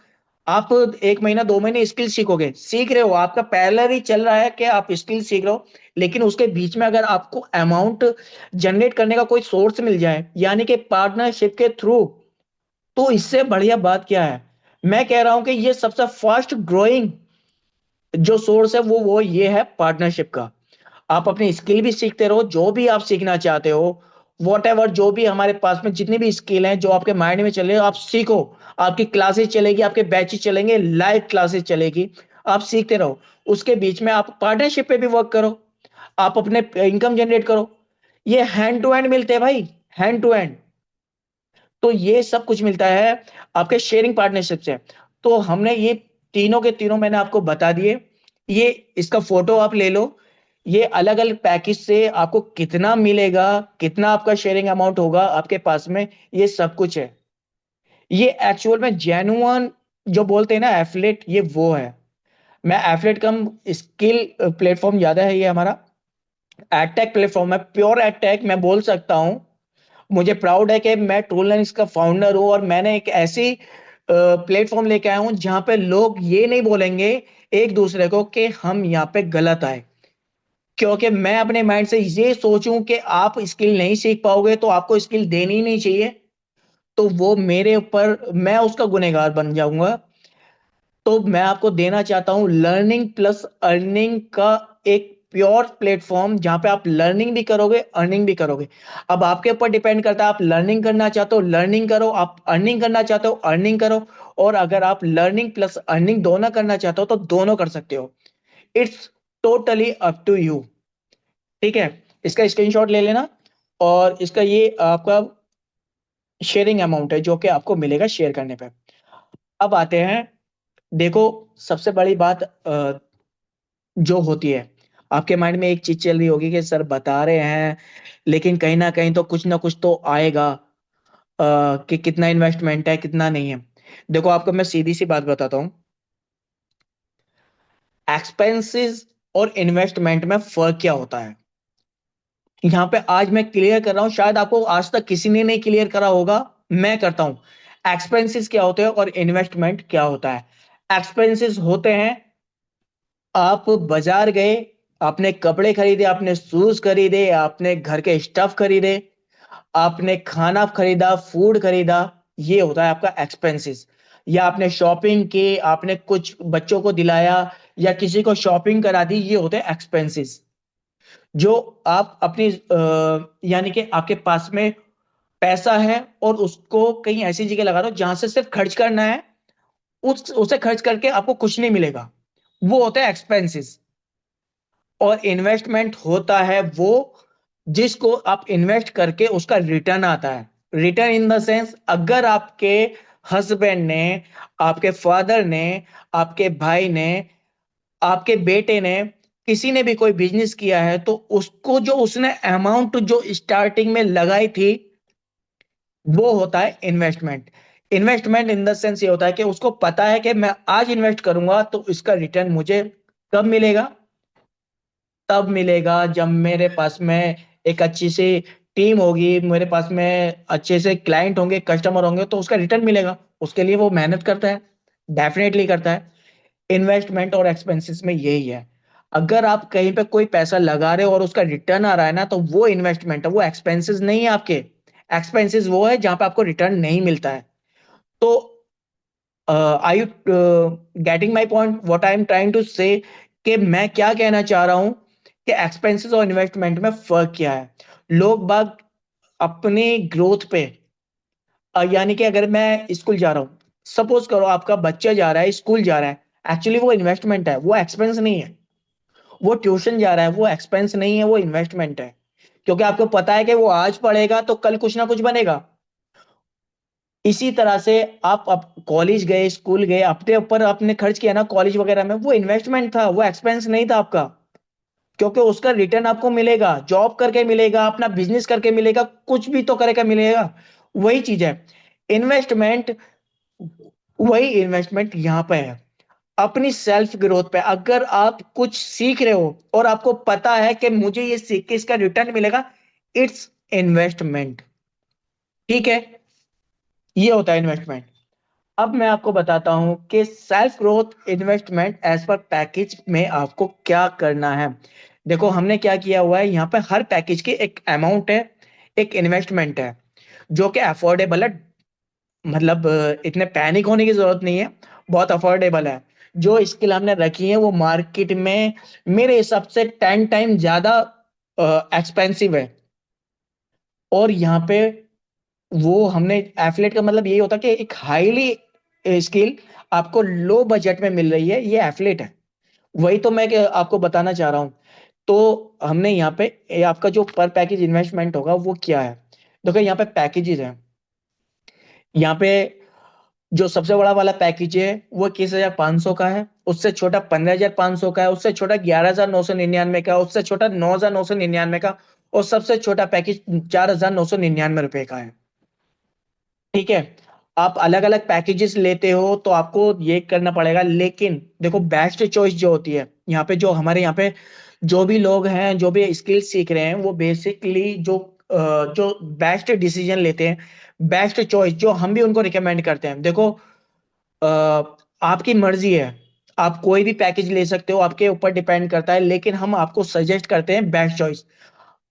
आप 1 महीना, 2 महीने स्किल सीखोगे, सीख रहे हो, आपका पैरेलल ही चल रहा है कि आप स्किल सीख रहे हो। लेकिन उसके बीच में अगर आपको अमाउंट जनरेट करने का कोई सोर्स मिल जाए, यानी कि पार्टनरशिप के थ्रू, तो इससे बढ़िया बात क्या है? मैं कह रहा हूं कि ये सबसे फास्ट ग्रोइंग जो सोर्स है वो ये है पार्टनरशिप का। आप अपनी स्किल भी सीखते रहो, जो भी आप सीखना चाहते हो, वॉट एवर, जो भी हमारे पास में जितनी भी स्किल हैं जो आपके माइंड में चल रही है, आप सीखो। आपकी क्लासेस चलेगी, आपके बैचेस चलेंगे, लाइव क्लासेस चलेगी, आप सीखते रहो। उसके बीच में आप पार्टनरशिप पे भी वर्क करो, आप अपने इनकम जनरेट करो। ये हैंड टू हैंड मिलते हैं भाई, हैंड टू हैंड। तो ये सब कुछ मिलता है आपके शेयरिंग पार्टनरशिप से। तो हमने ये तीनों के तीनों मैंने आपको बता दिए। ये इसका फोटो आप ले लो। ये अलग अलग पैकेज से आपको कितना मिलेगा, कितना आपका शेयरिंग अमाउंट होगा आपके पास में, ये सब कुछ है। ये एक्चुअल में जेन्युइन जो बोलते हैं ना एफिलेट, ये वो है। मैं एफिलेट कम स्किल प्लेटफॉर्म ज्यादा है ये हमारा। एडटेक प्लेटफॉर्म है, प्योर एडटेक मैं बोल सकता हूं। मुझे प्राउड है कि मैं टूलनेक्स का फाउंडर हूं, और मैंने एक ऐसी प्लेटफॉर्म लेके आया हूं जहां पे लोग ये नहीं बोलेंगे एक दूसरे को कि हम यहाँ पे गलत आए। क्योंकि मैं अपने माइंड से ये सोचूं कि आप स्किल नहीं सीख पाओगे तो आपको स्किल देनी ही नहीं चाहिए, तो वो मेरे ऊपर, मैं उसका गुनहगार बन जाऊंगा। तो मैं आपको देना चाहता हूं लर्निंग प्लस अर्निंग का एक प्योर प्लेटफॉर्म, जहां पे आप लर्निंग भी करोगे, अर्निंग भी करोगे। अब आपके ऊपर डिपेंड करता है, आप लर्निंग करना चाहते हो लर्निंग करो, आप अर्निंग करना चाहते हो अर्निंग करो। और अगर आप लर्निंग प्लस अर्निंग दोनों करना चाहते हो तो दोनों कर सकते हो। It's totally up to you. ठीक है, इसका स्क्रीनशॉट ले लेना। और इसका ये आपका शेयरिंग अमाउंट है जो कि आपको मिलेगा शेयर करने पे। अब आते हैं, देखो, सबसे बड़ी बात जो होती है, आपके माइंड में एक चीज चल रही होगी कि सर बता रहे हैं लेकिन कहीं ना कुछ तो आएगा, कि कितना इन्वेस्टमेंट है कितना नहीं है। देखो, आपको मैं सीधी सी बात बताता हूँ। एक्सपेंसेस और इन्वेस्टमेंट में फर्क क्या होता है, यहाँ पे आज मैं क्लियर कर रहा हूं, शायद आपको आज तक किसी ने नहीं क्लियर करा होगा, मैं करता हूं। एक्सपेंसेस क्या होते हैं और इन्वेस्टमेंट क्या होता है। एक्सपेंसेस होते हैं, आप बाजार गए, आपने कपड़े खरीदे, आपने शूज खरीदे, आपने घर के स्टफ खरीदे, आपने खाना खरीदा, फूड खरीदा, ये होता है आपका एक्सपेंसेस। या आपने शॉपिंग की, आपने कुछ बच्चों को दिलाया या किसी को शॉपिंग करा दी, ये होते हैं एक्सपेंसेस। जो आप अपनी यानी कि आपके पास में पैसा है और उसको कहीं ऐसी जगह लगा दो जहां से सिर्फ खर्च करना है, उस उसे खर्च करके आपको कुछ नहीं मिलेगा, वो होता है एक्सपेंसेस। और इन्वेस्टमेंट होता है वो जिसको आप इन्वेस्ट करके उसका रिटर्न आता है। रिटर्न इन द सेंस, अगर आपके हस्बैंड ने, आपके फादर ने, आपके भाई ने, आपके बेटे ने, किसी ने भी कोई बिजनेस किया है तो उसको जो उसने अमाउंट जो स्टार्टिंग में लगाई थी, वो होता है investment. Investment in the sense ये होता है कि उसको पता है कि मैं आज इन्वेस्ट करूंगा तो इसका रिटर्न मुझे कब मिलेगा, तब मिलेगा जब मेरे पास में एक अच्छी सी टीम होगी, मेरे पास में अच्छे से क्लाइंट होंगे, कस्टमर होंगे, तो उसका रिटर्न मिलेगा। उसके लिए वो मेहनत करता है, डेफिनेटली करता है। इन्वेस्टमेंट और एक्सपेंसेस में यही है। अगर आप कहीं पे कोई पैसा लगा रहे हो और उसका रिटर्न आ रहा है ना, तो वो इन्वेस्टमेंट है, वो एक्सपेंसेस नहीं है आपके। एक्सपेंसेस वो है जहां पे आपको रिटर्न नहीं मिलता है। तो I you getting my point, what I am trying to say, कि मैं क्या कहना चाह रहा हूं कि एक्सपेंसेस और इन्वेस्टमेंट में फर्क क्या है। लोग बाग अपनी ग्रोथ पे, यानी कि अगर मैं स्कूल जा रहा हूं, सपोज करो आपका बच्चा जा रहा है स्कूल जा रहा है, एक्चुअली वो इन्वेस्टमेंट है, वो एक्सपेंस नहीं है। वो ट्यूशन जा रहा है, वो एक्सपेंस नहीं है, वो इन्वेस्टमेंट है। क्योंकि आपको पता है कि वो आज पढ़ेगा तो कल कुछ ना कुछ बनेगा। इसी तरह से आप कॉलेज गए, स्कूल गए, अपने ऊपर आपने खर्च किया ना कॉलेज वगैरह में, वो इन्वेस्टमेंट था, वो एक्सपेंस नहीं था आपका। क्योंकि उसका रिटर्न आपको मिलेगा, जॉब करके मिलेगा, अपना बिजनेस करके मिलेगा, कुछ भी तो करके मिलेगा। वही चीज है इन्वेस्टमेंट। वही इन्वेस्टमेंट यहां पे है, अपनी सेल्फ ग्रोथ पे। अगर आप कुछ सीख रहे हो और आपको पता है कि मुझे ये सीख के इसका रिटर्न मिलेगा, इट्स इन्वेस्टमेंट। ठीक है, ये होता है इन्वेस्टमेंट। अब मैं आपको बताता हूं कि self growth investment as per package में आपको क्या करना है। देखो, हमने क्या किया हुआ है, यहाँ पे हर पैकेज की एक अमाउंट है, एक इन्वेस्टमेंट है जो कि अफोर्डेबल है। मतलब इतने पैनिक होने की जरूरत नहीं है, बहुत अफोर्डेबल है। जो स्किल हमने रखी है वो मार्केट में मेरे हिसाब से 10 टाइम ज्यादा एक्सपेंसिव है। और यहाँ पे वो हमने, एफिलेट का मतलब यही होता है कि एक हाईली स्किल आपको लो बजट में मिल रही है, ये एफिलेट है। वही तो मैं आपको बताना चाह रहा हूँ। तो हमने यहाँ पे आपका जो पर पैकेज इन्वेस्टमेंट होगा वो क्या है। देखो, यहाँ पे पैकेजेस हैं। यहाँ पे जो सबसे बड़ा वाला पैकेज है वो 21,500 का है, उससे छोटा 15,500 का है, उससे छोटा 11,999 का है, उससे छोटा 9,999 का, और सबसे छोटा पैकेज 4,999 रुपए का है। ठीक है। आप अलग अलग पैकेजेस लेते हो तो आपको ये करना पड़ेगा, लेकिन देखो बेस्ट चॉइस जो होती है यहाँ पे, जो हमारे यहाँ पे जो भी लोग हैं जो भी स्किल सीख रहे हैं, वो बेसिकली जो बेस्ट डिसीजन लेते हैं, बेस्ट चॉइस जो हम भी उनको रिकमेंड करते हैं। देखो, अ, आपकी मर्जी है, आप कोई भी पैकेज ले सकते हो, आपके ऊपर डिपेंड करता है, लेकिन हम आपको सजेस्ट करते हैं बेस्ट चॉइस।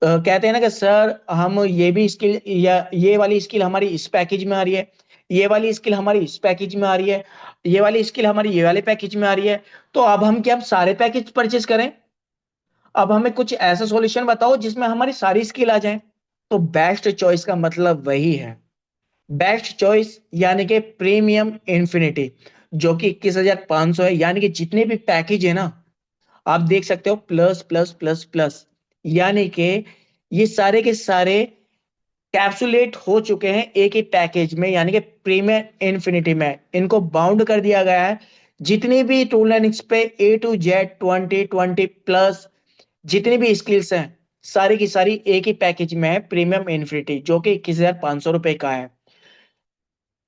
कहते हैं ना कि सर हम ये भी स्किल, या ये वाली स्किल हमारी इस पैकेज में आ रही है, ये वाली स्किल हमारी इस पैकेज में आ रही है, ये वाली स्किल हमारी ये वाले पैकेज में आ रही है, तो अब हम क्या, अब सारे पैकेज परचेज करें? अब हमें कुछ ऐसा सॉल्यूशन बताओ जिसमें हमारी सारी स्किल आ जाए। तो बेस्ट चॉइस का मतलब वही है, बेस्ट चॉइस यानी कि प्रीमियम इन्फिनिटी, जो कि 21,500 है। यानी कि जितने भी पैकेज है ना, आप देख सकते हो प्लस प्लस प्लस प्लस, यानी कि ये सारे के सारे कैप्सुलेट हो चुके हैं एक ही पैकेज में, यानी कि प्रीमियम इन्फिनिटी में इनको बाउंड कर दिया गया है। जितनी भी टूल एंड पे A to Z 2020 प्लस जितनी भी स्किल्स हैं, सारी की सारी एक ही पैकेज में है, प्रीमियम इन्फिनिटी, जो कि 21,500 रुपए का है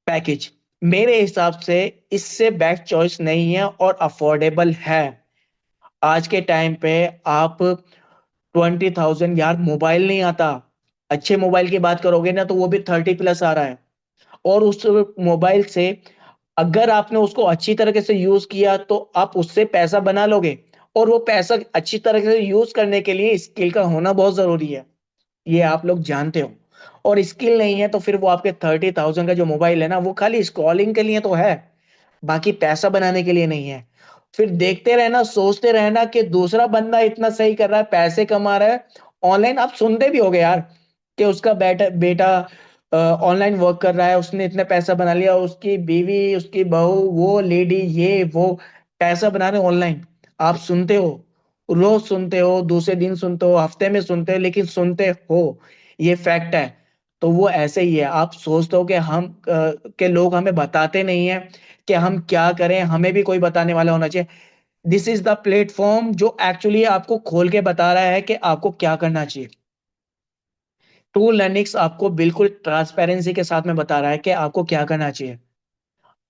पैकेज। मेरे हिसाब से इससे बेस्ट चॉइस नहीं है और अफोर्डेबल है। आज के टाइम पे आप 20,000, यार मोबाइल नहीं आता, अच्छे मोबाइल की बात करोगे ना तो वो भी 30 प्लस आ रहा है। और उस मोबाइल से अगर आपने उसको अच्छी तरीके से यूज किया तो आप उससे पैसा बना लोगे, और वो पैसा अच्छी तरीके से यूज करने के लिए स्किल का होना बहुत जरूरी है, ये आप लोग जानते हो। और स्किल नहीं है तो फिर वो आपके 30,000 का जो मोबाइल है ना, वो खाली स्क्रॉलिंग के लिए तो है, बाकी पैसा बनाने के लिए नहीं है। फिर देखते रहना, सोचते रहना कि दूसरा बंदा इतना सही कर रहा है, पैसे कमा रहा है ऑनलाइन। आप सुनते भी होगे यार कि उसका बेटा बेटा ऑनलाइन वर्क कर रहा है, उसने इतने पैसा बना लिया, उसकी बीवी, उसकी बहू, वो लेडी, ये वो पैसा बना रहे ऑनलाइन। आप सुनते हो, रोज सुनते हो, दूसरे दिन सुनते हो, हफ्ते में सुनते हो, लेकिन सुनते हो, ये फैक्ट है। तो वो ऐसे ही है, आप सोचते हो कि के लोग हमें बताते नहीं है कि हम क्या करें, हमें भी कोई बताने वाला होना चाहिए। दिस इज द प्लेटफॉर्म जो एक्चुअली आपको खोल के बता रहा है कि आपको क्या करना चाहिए। टू लर्निंग्स आपको बिल्कुल ट्रांसपेरेंसी के साथ में बता रहा है कि आपको क्या करना चाहिए।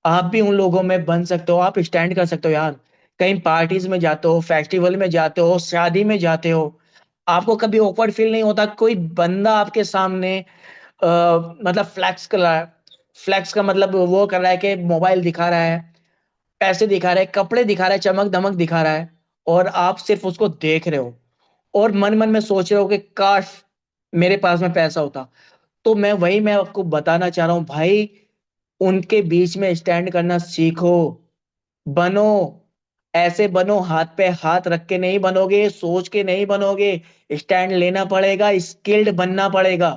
आप भी उन लोगों में बन सकते हो, आप स्टैंड कर सकते हो यार। कहीं पार्टीज में जाते हो, फेस्टिवल में जाते हो, शादी में जाते हो, आपको कभी ऑकवर्ड फील नहीं होता? कोई बंदा आपके सामने मतलब फ्लैक्स कर रहा है, फ्लैक्स का मतलब वो कर रहा है कि मोबाइल दिखा रहा है, पैसे दिखा रहा है, कपड़े दिखा रहा है, चमक धमक दिखा रहा है, और आप सिर्फ उसको देख रहे हो और मन मन में सोच रहे हो कि काश मेरे पास में पैसा होता। तो मैं आपको बताना चाह रहा हूं भाई, उनके बीच में स्टैंड करना सीखो, बनो, ऐसे बनो, हाथ पे हाथ रख के नहीं बनोगे, सोच के नहीं बनोगे, स्टैंड लेना पड़ेगा, स्किल्ड बनना पड़ेगा।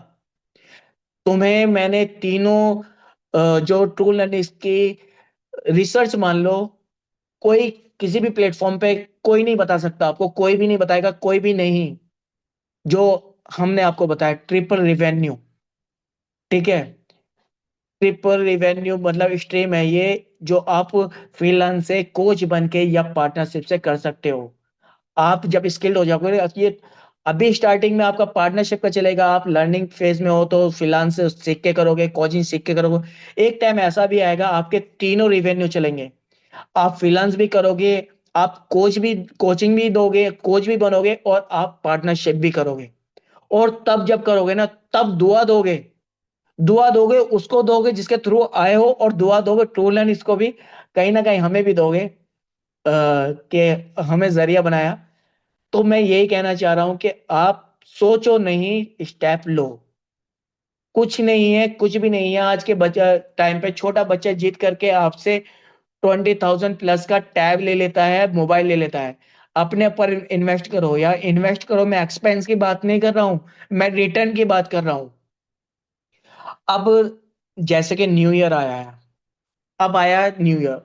तुम्हें मैंने तीनों जो टूल एंड इसकी रिसर्च मान लो, कोई किसी भी प्लेटफॉर्म पे कोई नहीं बता सकता आपको, कोई भी नहीं बताएगा, कोई भी नहीं, जो हमने आपको बताया ट्रिपल रिवेन्यू। ठीक है, ट्रिपल रिवेन्यू मतलब स्ट्रीम है ये, जो आप फ्रीलांस से कोच बन के या पार्टनरशिप से कर सकते हो। आप जब स्किल्ड हो जाओगे, ये अभी स्टार्टिंग में आपका पार्टनरशिप का चलेगा, आप लर्निंग फेज में हो तो फ्रीलांस से सीख के करोगे, कोचिंग सीख के करोगे। एक टाइम ऐसा भी आएगा आपके तीनों रिवेन्यू चलेंगे, आप फ्रीलांस भी करोगे, आप कोच भी, कोचिंग भी दोगे, कोच भी बनोगे, और आप पार्टनरशिप भी करोगे। और तब जब करोगे ना, तब दुआ दोगे, दुआ दोगे उसको दोगे जिसके थ्रू आए हो, और दुआ दोगे टूल एंड इसको भी कहीं ना कहीं हमें भी दोगे, कि हमें जरिया बनाया। तो मैं यही कहना चाह रहा हूं कि आप सोचो नहीं, स्टेप लो। कुछ नहीं है, कुछ भी नहीं है। आज के बच्चा टाइम पे छोटा बच्चा जीत करके आपसे 20,000 प्लस का टैब ले लेता है, मोबाइल ले लेता है। अपने ऊपर इन्वेस्ट करो यार, इन्वेस्ट करो। मैं एक्सपेंस की बात नहीं कर रहा हूं, मैं रिटर्न की बात कर रहा हूं। अब जैसे कि न्यू ईयर आया है, अब आया न्यू ईयर,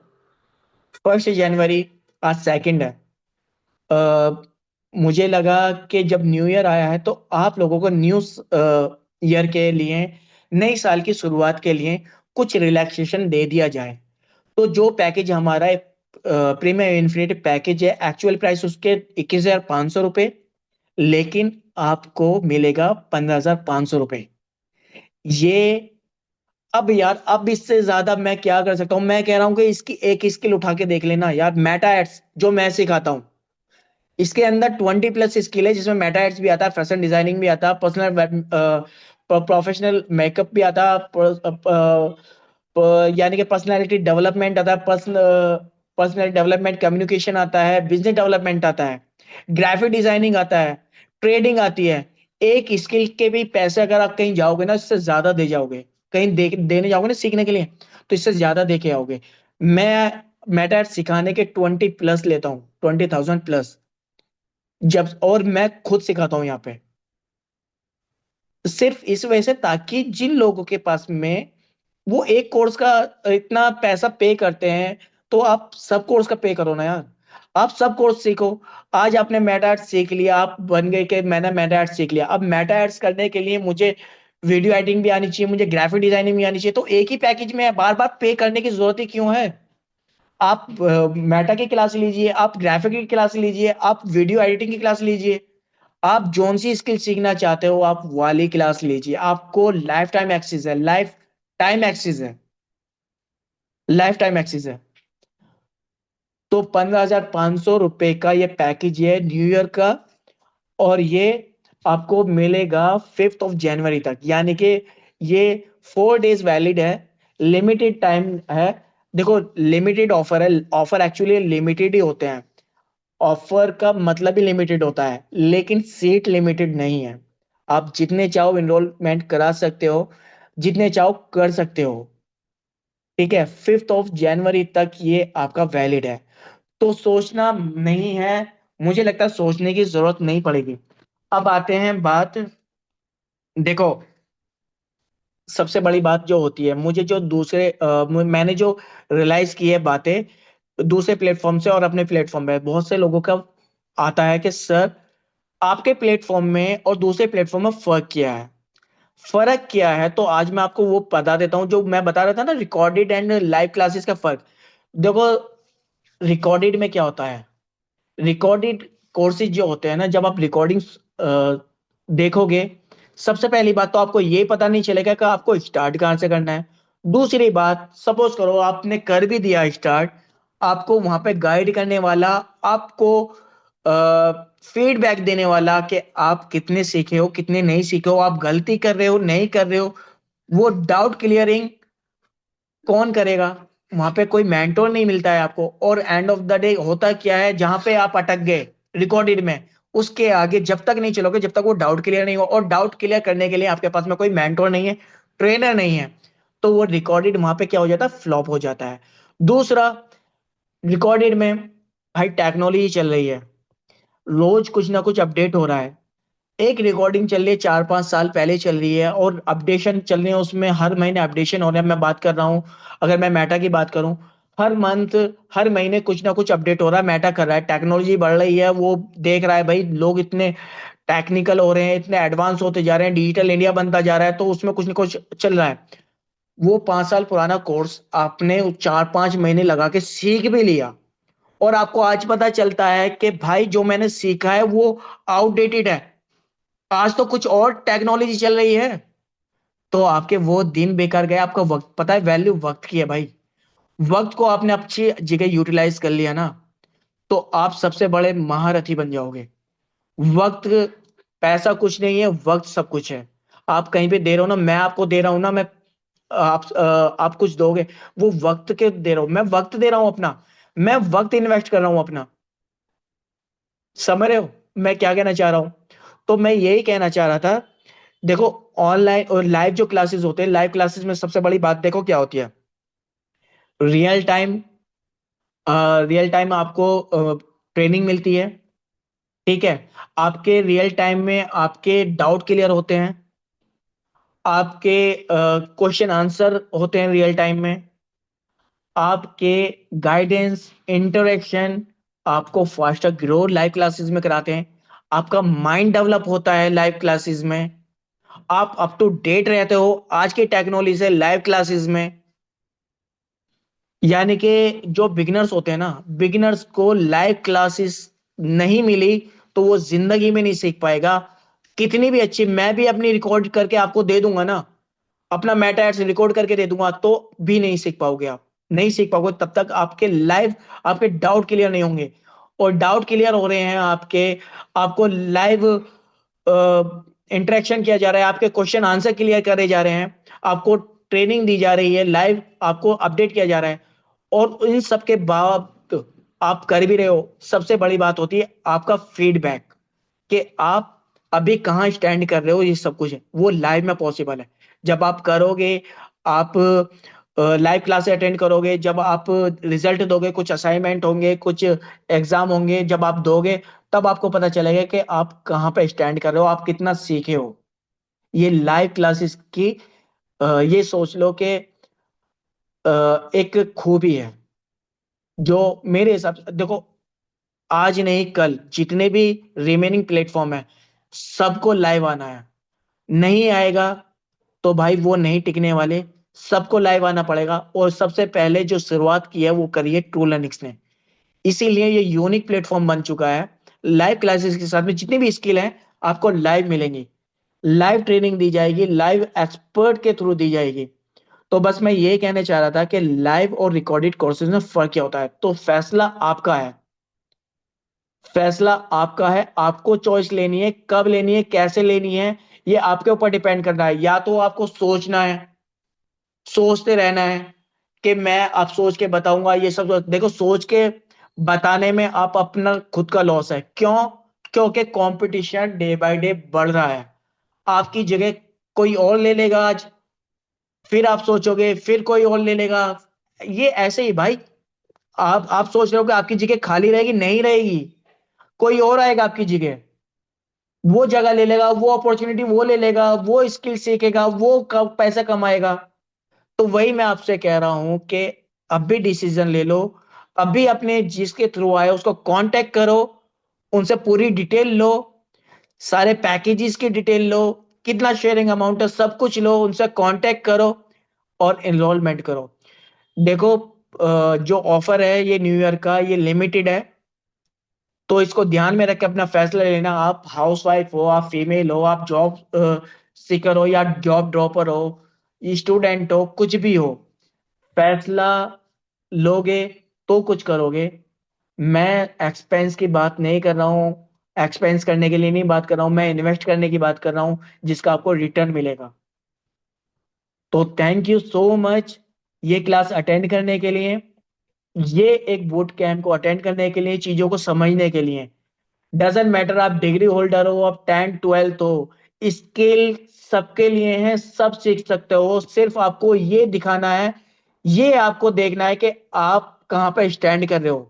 1 जनवरी, आज सेकंड है। अ, मुझे लगा कि जब न्यू ईयर आया है तो आप लोगों को न्यू ईयर के लिए, नई साल की शुरुआत के लिए कुछ रिलैक्सेशन दे दिया जाए। तो जो पैकेज हमारा प्रीमियम इन्फिनिटी पैकेज है, एक्चुअल प्राइस उसके 21,500 रुपये, लेकिन आपको मिलेगा 15,500 रुपये। ये अब यार, अब इससे ज्यादा मैं क्या कर सकता हूँ? मैं कह रहा हूँ कि इसकी एक स्किल उठा के देख लेना यार, मेटा एड्स जो मैं सिखाता हूँ। इसके अंदर 20+ स्किल है, जिसमें मेटा एड्स भी आता है, फैशन डिजाइनिंग भी आता है, पर्सनल प्रोफेशनल मेकअप भी आता है, यानी कि पर्सनालिटी डेवलपमेंट आता है, पर्सनल डेवलपमेंट, कम्युनिकेशन आता है, बिजनेस डेवलपमेंट आता है, ग्राफिक डिजाइनिंग आता है, ट्रेडिंग आती है। एक स्किल के भी पैसे अगर आप कहीं जाओगे ना, इससे ज्यादा दे जाओगे। कहीं देने जाओगे ना सीखने के लिए, तो इससे ज्यादा दे के आओगे। मैं मेटा सिखाने के 20+ लेता हूँ, 20,000+। जब और मैं खुद सिखाता हूँ यहाँ पे, सिर्फ इस वजह से, ताकि जिन लोगों के पास में वो एक कोर्स का इतना पैसा पे करते हैं, तो आप सब कोर्स का पे करो ना यार। आप सब कोर्स सीखो। आज आपने मेटा एड्स सीख लिया, आप बन गए कि मैंने मेटा एड्स सीख लिया। अब मेटा एड्स करने के लिए मुझे वीडियो एडिटिंग भी आनी चाहिए, मुझे ग्राफिक डिजाइनिंग भी आनी चाहिए। तो एक ही पैकेज में बार बार पे करने की जरूरत ही क्यों है? आप मेटा की क्लास लीजिए, आप ग्राफिक की क्लास लीजिए, आप वीडियो एडिटिंग की क्लास लीजिए। आप जोन सी स्किल सीखना चाहते हो, आप वाली क्लास लीजिए। आपको लाइफ टाइम एक्सेस है, लाइफ टाइम एक्सेस है, लाइफ टाइम एक्सेस है। तो 15,500 रुपए का ये पैकेज है न्यू ईयर का। और ये आपको मिलेगा 5 जनवरी तक, यानी कि ये 4 डेज वैलिड है, लिमिटेड टाइम है। देखो, लिमिटेड ऑफर है, ऑफर एक्चुअली लिमिटेड ही होते हैं। ऑफर का मतलब ही लिमिटेड होता है, लेकिन सीट लिमिटेड नहीं है। आप जितने चाहो इनरोलमेंट करा सकते हो, जितने चाहो कर सकते हो। ठीक है, 5 जनवरी तक ये आपका वैलिड है। तो सोचना नहीं है, मुझे लगता है सोचने की जरूरत नहीं पड़ेगी। अब आते हैं बात, देखो, सबसे बड़ी बात जो होती है, मुझे जो दूसरे मैंने जो रियलाइज की है बातें दूसरे प्लेटफॉर्म से और अपने प्लेटफॉर्म पे, बहुत से लोगों का आता है कि सर, आपके प्लेटफॉर्म में और दूसरे प्लेटफॉर्म में फर्क क्या है? फर्क क्या है, तो आज मैं आपको वो बता देता हूँ, जो मैं बता रहा था ना, रिकॉर्डेड एंड लाइव क्लासेस का फर्क। देखो, रिकॉर्डेड में क्या होता है? रिकॉर्डेड कोर्सेज जो होते हैं ना, जब आप रिकॉर्डिंग्स देखोगे, सबसे पहली बात तो आपको ये पता नहीं चलेगा कि आपको स्टार्ट कहाँ से करना है। दूसरी बात, सपोज करो आपने कर भी दिया स्टार्ट, आपको वहां पे गाइड करने वाला, आपको फीडबैक देने वाला कि आप कितने सीखे हो, कितने नहीं सीखे हो, आप गलती कर रहे हो, नहीं कर रहे हो, वो डाउट क्लियरिंग कौन करेगा? वहां पे कोई मेंटोर नहीं मिलता है आपको। और एंड ऑफ द डे होता क्या है, जहां पे आप अटक गए रिकॉर्डेड में, उसके आगे जब तक नहीं चलोगे, जब तक वो डाउट क्लियर नहीं हो, और डाउट क्लियर करने के लिए आपके पास में कोई मेंटोर नहीं है, ट्रेनर नहीं है, तो वो रिकॉर्डेड वहां पे क्या हो जाता है? फ्लॉप हो जाता है। दूसरा, रिकॉर्डेड में भाई टेक्नोलॉजी चल रही है, रोज कुछ ना कुछ अपडेट हो रहा है। एक रिकॉर्डिंग चल रही है 4-5 साल पहले चल रही है, और अपडेशन चल रहे हैं, उसमें हर महीने अपडेशन हो रहे हैं। मैं बात कर रहा हूँ, अगर मैं मेटा की बात करूं, हर मंथ, हर महीने कुछ ना कुछ अपडेट हो रहा है, मेटा कर रहा है, टेक्नोलॉजी बढ़ रही है, वो देख रहा है भाई लोग इतने टेक्निकल हो रहे हैं, इतने एडवांस होते जा रहे हैं, डिजिटल इंडिया बनता जा रहा है, तो उसमें कुछ ना कुछ चल रहा है। वो 5 साल पुराना कोर्स आपने 4-5 महीने लगा के सीख भी लिया, और आपको आज पता चलता है कि भाई जो मैंने सीखा है वो आउटडेटेड है, आज तो कुछ और टेक्नोलॉजी चल रही है। तो आपके वो दिन बेकार गए, आपका वक्त, पता है वैल्यू वक्त की है भाई। वक्त को आपने अच्छी जगह यूटिलाइज कर लिया ना, तो आप सबसे बड़े महारथी बन जाओगे। वक्त, पैसा कुछ नहीं है, वक्त सब कुछ है। आप कहीं पे दे रहे हो ना, मैं आपको दे रहा हूं ना, मैं आप कुछ दोगे, वो वक्त के दे रहा हूं, मैं वक्त दे रहा हूं अपना, मैं वक्त इन्वेस्ट कर रहा हूं अपना। समझ रहे हो मैं क्या कहना चाह रहा हूं? तो मैं यही कहना चाह रहा था। देखो, ऑनलाइन और लाइव जो क्लासेस होते हैं, लाइव क्लासेस में सबसे बड़ी बात देखो क्या होती है? रियल टाइम, रियल टाइम आपको ट्रेनिंग मिलती है। ठीक है, आपके रियल टाइम में आपके डाउट क्लियर होते हैं, आपके क्वेश्चन आंसर होते हैं रियल टाइम में, आपके गाइडेंस, इंटरेक्शन, आपको फास्टर ग्रो लाइव क्लासेस में कराते हैं। आपका माइंड डेवलप होता है लाइव क्लासेस में। आप अप टू डेट रहते हो आज की टेक्नोलॉजी से लाइव क्लासेस में। यानी कि जो बिगिनर्स होते हैं ना, बिगिनर्स को लाइव क्लासेस नहीं मिली तो वो जिंदगी में नहीं सीख पाएगा। कितनी भी अच्छी मैं भी अपनी रिकॉर्ड करके आपको दे दूंगा ना, अपना मेटा एड्स रिकॉर्ड करके दे दूंगा, तो भी नहीं सीख पाओगे आप। नहीं सीख पाओगे तब तक आपके लाइव, आपके डाउट क्लियर नहीं होंगे। और डाउट क्लियर हो रहे हैं आपके, आपको लाइव इंटरेक्शन किया जा रहा है, आपके क्वेश्चन आंसर क्लियर करे जा रहे हैं, आपको ट्रेनिंग दी जा रही है, लाइव आपको अपडेट किया जा रहा है। और इन सब के बाद आप कर भी रहे हो, सबसे बड़ी बात होती है आपका फीडबैक, कि आप अभी कहाँ स्टैंड कर रहे हो। ये सब कुछ है वो लाइव में पॉसिबल है। जब आप करोगे, आप लाइव क्लास अटेंड करोगे, जब आप रिजल्ट दोगे, कुछ असाइनमेंट होंगे, कुछ एग्जाम होंगे, जब आप दोगे तब आपको पता चलेगा कि आप कहाँ पे स्टैंड कर रहे हो, आप कितना सीखे हो। ये लाइव क्लासेस की ये सोच लो कि एक खूबी है, जो मेरे हिसाब से देखो, आज नहीं कल जितने भी रिमेनिंग प्लेटफॉर्म है सबको लाइव आना है। नहीं आएगा तो भाई वो नहीं टिकने वाले, सबको लाइव आना पड़ेगा। और सबसे पहले जो शुरुआत की है वो करी है ट्रू लर्निंग्स ने। इसीलिए ये यूनिक प्लेटफॉर्म बन चुका है। लाइव क्लासेस के साथ में जितनी भी स्किल है आपको लाइव मिलेंगी, लाइव ट्रेनिंग दी जाएगी, लाइव एक्सपर्ट के थ्रू दी जाएगी। तो बस मैं ये कहना चाह रहा था कि लाइव और रिकॉर्डेड कोर्सेज में फर्क क्या होता है। तो फैसला आपका है, फैसला आपका है, आपको चॉइस लेनी है, कब लेनी है, कैसे लेनी है, ये आपके ऊपर डिपेंड करना है। या तो आपको सोचना है, सोचते रहना है कि मैं अब सोच के बताऊंगा, ये सब देखो सोच के बताने में आप अपना खुद का लॉस है। क्यों? क्योंकि कंपटीशन डे बाय डे बढ़ रहा है। आपकी जगह कोई और ले लेगा आज, फिर आप सोचोगे फिर कोई और ले लेगा। ये ऐसे ही भाई, आप सोच रहे हो कि आपकी जगह खाली रहेगी, नहीं रहेगी, कोई और आएगा आपकी जगह, वो जगह ले लेगा, वो अपॉर्चुनिटी वो ले लेगा, वो स्किल सीखेगा, वो पैसा कमाएगा। तो वही मैं आपसे कह रहा हूं कि अभी डिसीजन ले लो, अभी अपने जिसके थ्रू आए उसको कांटेक्ट करो, उनसे पूरी डिटेल लो, सारे पैकेजेस की डिटेल लो, कितना शेयरिंग अमाउंट है सब कुछ लो, उनसे कांटेक्ट करो और एनरोलमेंट करो। देखो जो ऑफर है ये न्यू ईयर का, ये लिमिटेड है, तो इसको ध्यान में रख के अपना फैसला लेना। आप हाउसवाइफ हो, आप फीमेल हो, आप जॉब सीकर हो या जॉब ड्रॉपर हो, स्टूडेंट हो, कुछ भी हो, फैसला लोगे तो कुछ करोगे। मैं एक्सपेंस की बात नहीं कर रहा हूँ, एक्सपेंस करने के लिए नहीं बात कर रहा हूँ, मैं इन्वेस्ट करने की बात कर रहा हूँ जिसका आपको रिटर्न मिलेगा। तो थैंक यू सो मच ये क्लास अटेंड करने के लिए, ये एक बूट कैंप को अटेंड करने के लिए, चीजों को समझने के लिए। डजेंट मैटर आप डिग्री होल्डर हो, आप 10 12 हो, स्किल सबके लिए है, सब सीख सकते हो। सिर्फ आपको ये दिखाना है, ये आपको देखना है कि आप कहाँ पे स्टैंड कर रहे हो।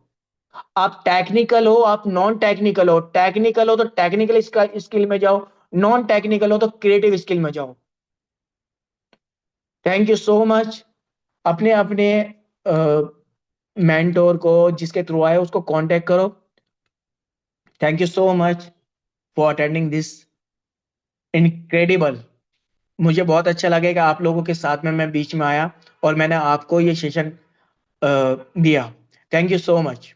आप टेक्निकल हो, आप नॉन टेक्निकल हो, टेक्निकल हो तो टेक्निकल स्किल में जाओ, नॉन टेक्निकल हो तो क्रिएटिव स्किल में जाओ। Thank you so much. अपने अपने मेंटोर को जिसके थ्रू आए उसको कांटेक्ट करो। Thank you so much for attending this incredible. मुझे बहुत अच्छा लगेगा आप लोगों के साथ में मैं बीच में आया और मैंने आपको ये सेशन दिया। Thank you so much.